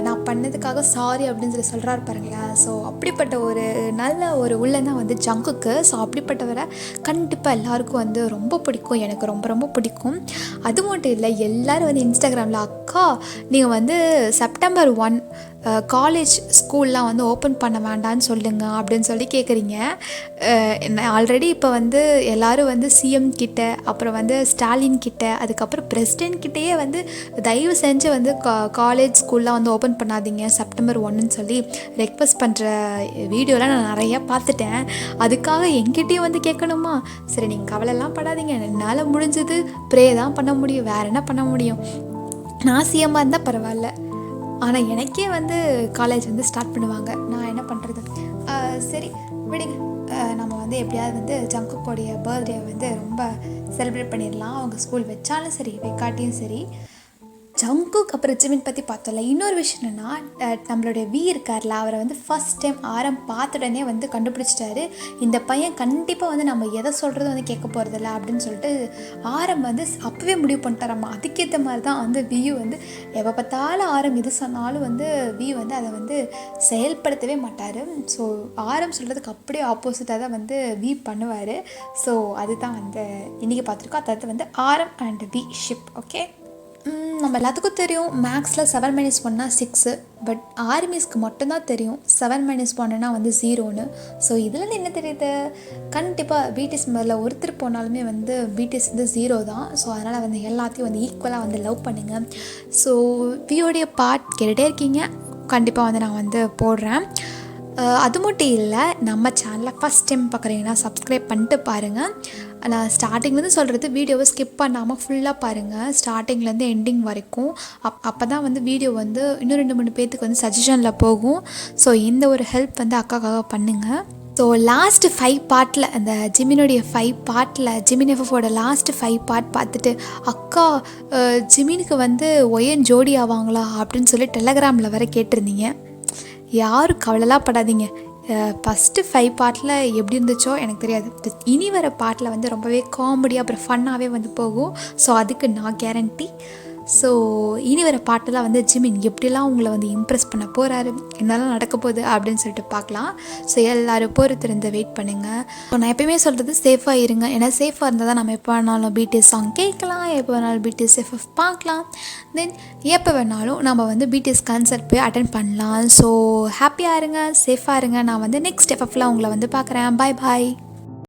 நான் பண்ணதுக்காக சாரி அப்படின்னு சொல்லி சொல்கிறாரு பாருங்களேன். ஸோ அப்படிப்பட்ட ஒரு நல்ல ஒரு உள்ளந்தான் வந்து ஜங்குக்கு. ஸோ அப்படிப்பட்டவரை கண்டிப்பாக எல்லாருக்கும் வந்து ரொம்ப பிடிக்கும். எனக்கு ரொம்ப ரொம்ப பிடிக்கும். அது மட்டும் இல்லை, எல்லோரும் வந்து இன்ஸ்டாகிராமில் அக்கா நீங்கள் வந்து September 1 காலேஜ் ஸ்கூல்லாம் வந்து ஓப்பன் பண்ண வேண்டான்னு சொல்லுங்க அப்படின்னு சொல்லி கேட்குறீங்க. ஆல்ரெடி இப்போ வந்து எல்லோரும் வந்து சிஎம் கிட்ட, அப்புறம் வந்து ஸ்டாலின் கிட்ட, அதுக்கப்புறம் பிரசிடென்ட் கிட்டேயே வந்து தயவு செஞ்சு வந்து காலேஜ் ஸ்கூல்லாம் வந்து ஓப்பன் பண்ணாதீங்க September 1ன்னு சொல்லி ரெக்வஸ்ட் பண்ணுற வீடியோலாம் நான் நிறையா பார்த்துட்டேன். அதுக்காக என்கிட்டயும் வந்து கேட்கணுமா? சரி நீங்கள் கவலைலாம் படாதீங்க, என்னால் முடிஞ்சது ப்ரே தான் பண்ண முடியும், வேறு என்ன பண்ண முடியும். நான் சிஎம்மாக இருந்தால் பரவாயில்ல, ஆனால் எனக்கே வந்து காலேஜ் வந்து ஸ்டார்ட் பண்ணுவாங்க, நான் என்ன பண்ணுறது. சரி விடுங்க, நம்ம வந்து எப்படியாவது வந்து ஜங்குக்கோடைய பர்த்டே வந்து ரொம்ப செலிப்ரேட் பண்ணிடலாம். அவங்க ஸ்கூல் வச்சாலும் சரி வைக்காட்டியும் சரி. ஜங்குக் அப்புறம் ஜிமின் பற்றி பார்த்தோம்ல. இன்னொரு விஷயம் என்னென்னா, நம்மளுடைய இருக்கார்ல, அவரை வந்து ஃபஸ்ட் டைம் பார்த்த உடனே வந்து கண்டுபிடிச்சிட்டாரு. இந்த பையன் கண்டிப்பாக வந்து நம்ம எதை சொல்கிறது வந்து கேட்க போகிறதில்ல அப்படின்னு சொல்லிட்டு வந்து அப்போவே முடிவு பண்ணிட்டாராம்மா. அதுக்கேற்ற மாதிரி தான் வந்து வந்து எப்போ பார்த்தாலும் எது சொன்னாலும் வந்து வந்து அதை வந்து செயல்படுத்தவே மாட்டார். ஸோ சொல்கிறதுக்கு அப்படியே ஆப்போசிட்டாக தான் வந்து பண்ணுவார். ஸோ அதுதான் வந்து இன்றைக்கி பார்த்துருக்கோம். அதாவது வந்து அண்ட் ஷிப். ஓகே. நம்ம எல்லாத்துக்கும் தெரியும் மேக்ஸில் 7 - 1 6, பட் ஆர்மிஸ்க்கு மட்டும்தான் தெரியும் 7 - 1 வந்து 0ன்னு. ஸோ இதுலேருந்து என்ன தெரியுது, கண்டிப்பாக பிடிஎஸ் மெம்பரில் ஒருத்தர் போனாலுமே வந்து பிடிஎஸ் வந்து 0 தான். ஸோ அதனால் வந்து எல்லாத்தையும் வந்து ஈக்குவலாக வந்து லவ் பண்ணுங்கள். ஸோ வியோடைய பார்ட் கேட்டுகிட்டே இருக்கீங்க, கண்டிப்பாக வந்து நான் வந்து போடுறேன். அது மட்டும் இல்லை, நம்ம சேனலை ஃபஸ்ட் டைம் பார்க்குறீங்கன்னா சப்ஸ்கிரைப் பண்ணிட்டு பாருங்கள். நான் ஸ்டார்டிங்லேருந்து சொல்கிறது, வீடியோவை ஸ்கிப் பண்ணாமல் ஃபுல்லாக பாருங்கள், ஸ்டார்டிங்லேருந்து எண்டிங் வரைக்கும். அப்போ தான் வந்து வீடியோ வந்து இன்னும் 2-3 பேர்த்துக்கு வந்து சஜஷனில் போகும். ஸோ இந்த ஒரு ஹெல்ப் வந்து அக்காக்காக பண்ணுங்கள். ஸோ லாஸ்ட்டு 5 பார்ட்டில், அந்த ஜிமினுடைய 5 பார்ட்டில், ஜிமின் எஃப்எஃபோட லாஸ்ட்டு 5 பார்ட் பார்த்துட்டு, அக்கா ஜிமினுக்கு வந்து ஒயன் ஜோடி ஆவாங்களா அப்படின்னு சொல்லி டெலகிராமில் வர கேட்டிருந்தீங்க. யாரும் கவலைலாம் படாதீங்க. ஃபஸ்ட்டு 5 பார்ட்டில் எப்படி இருந்துச்சோ எனக்கு தெரியாது, இனி வர பார்ட்டில் வந்து ரொம்பவே காமெடியாக அப்புறம் ஃபன்னாகவே வந்து போகும். ஸோ அதுக்கு நான் கேரண்டி. ஸோ இனி வர பாட்டெல்லாம் வந்து ஜிமின் எப்படிலாம் உங்களை வந்து இம்ப்ரெஸ் பண்ண போகிறாரு, என்னெல்லாம் நடக்க போகுது அப்படின்னு சொல்லிட்டு பார்க்கலாம். ஸோ எல்லோரும் பொறுத்திருந்து வெயிட் பண்ணுங்கள். ஸோ நான் எப்போயுமே சொல்கிறது, சேஃபாக இருங்க. ஏன்னா சேஃபாக இருந்தால் தான் நம்ம எப்போ வேணாலும் பிடிஎஸ் சாங் கேட்கலாம், எப்போ வேணாலும் பிடிஎஸ் எஃப்எஃப் பார்க்கலாம், தென் எப்போ வேணாலும் நம்ம வந்து பிடிஎஸ் கான்சர்ட் போய் அட்டென்ட் பண்ணலாம். ஸோ ஹாப்பியாக இருங்க, சேஃபாக இருங்க. நான் வந்து நெக்ஸ்ட் எஃப்எஃப்ல உங்களை வந்து பார்க்குறேன். பாய் பாய்.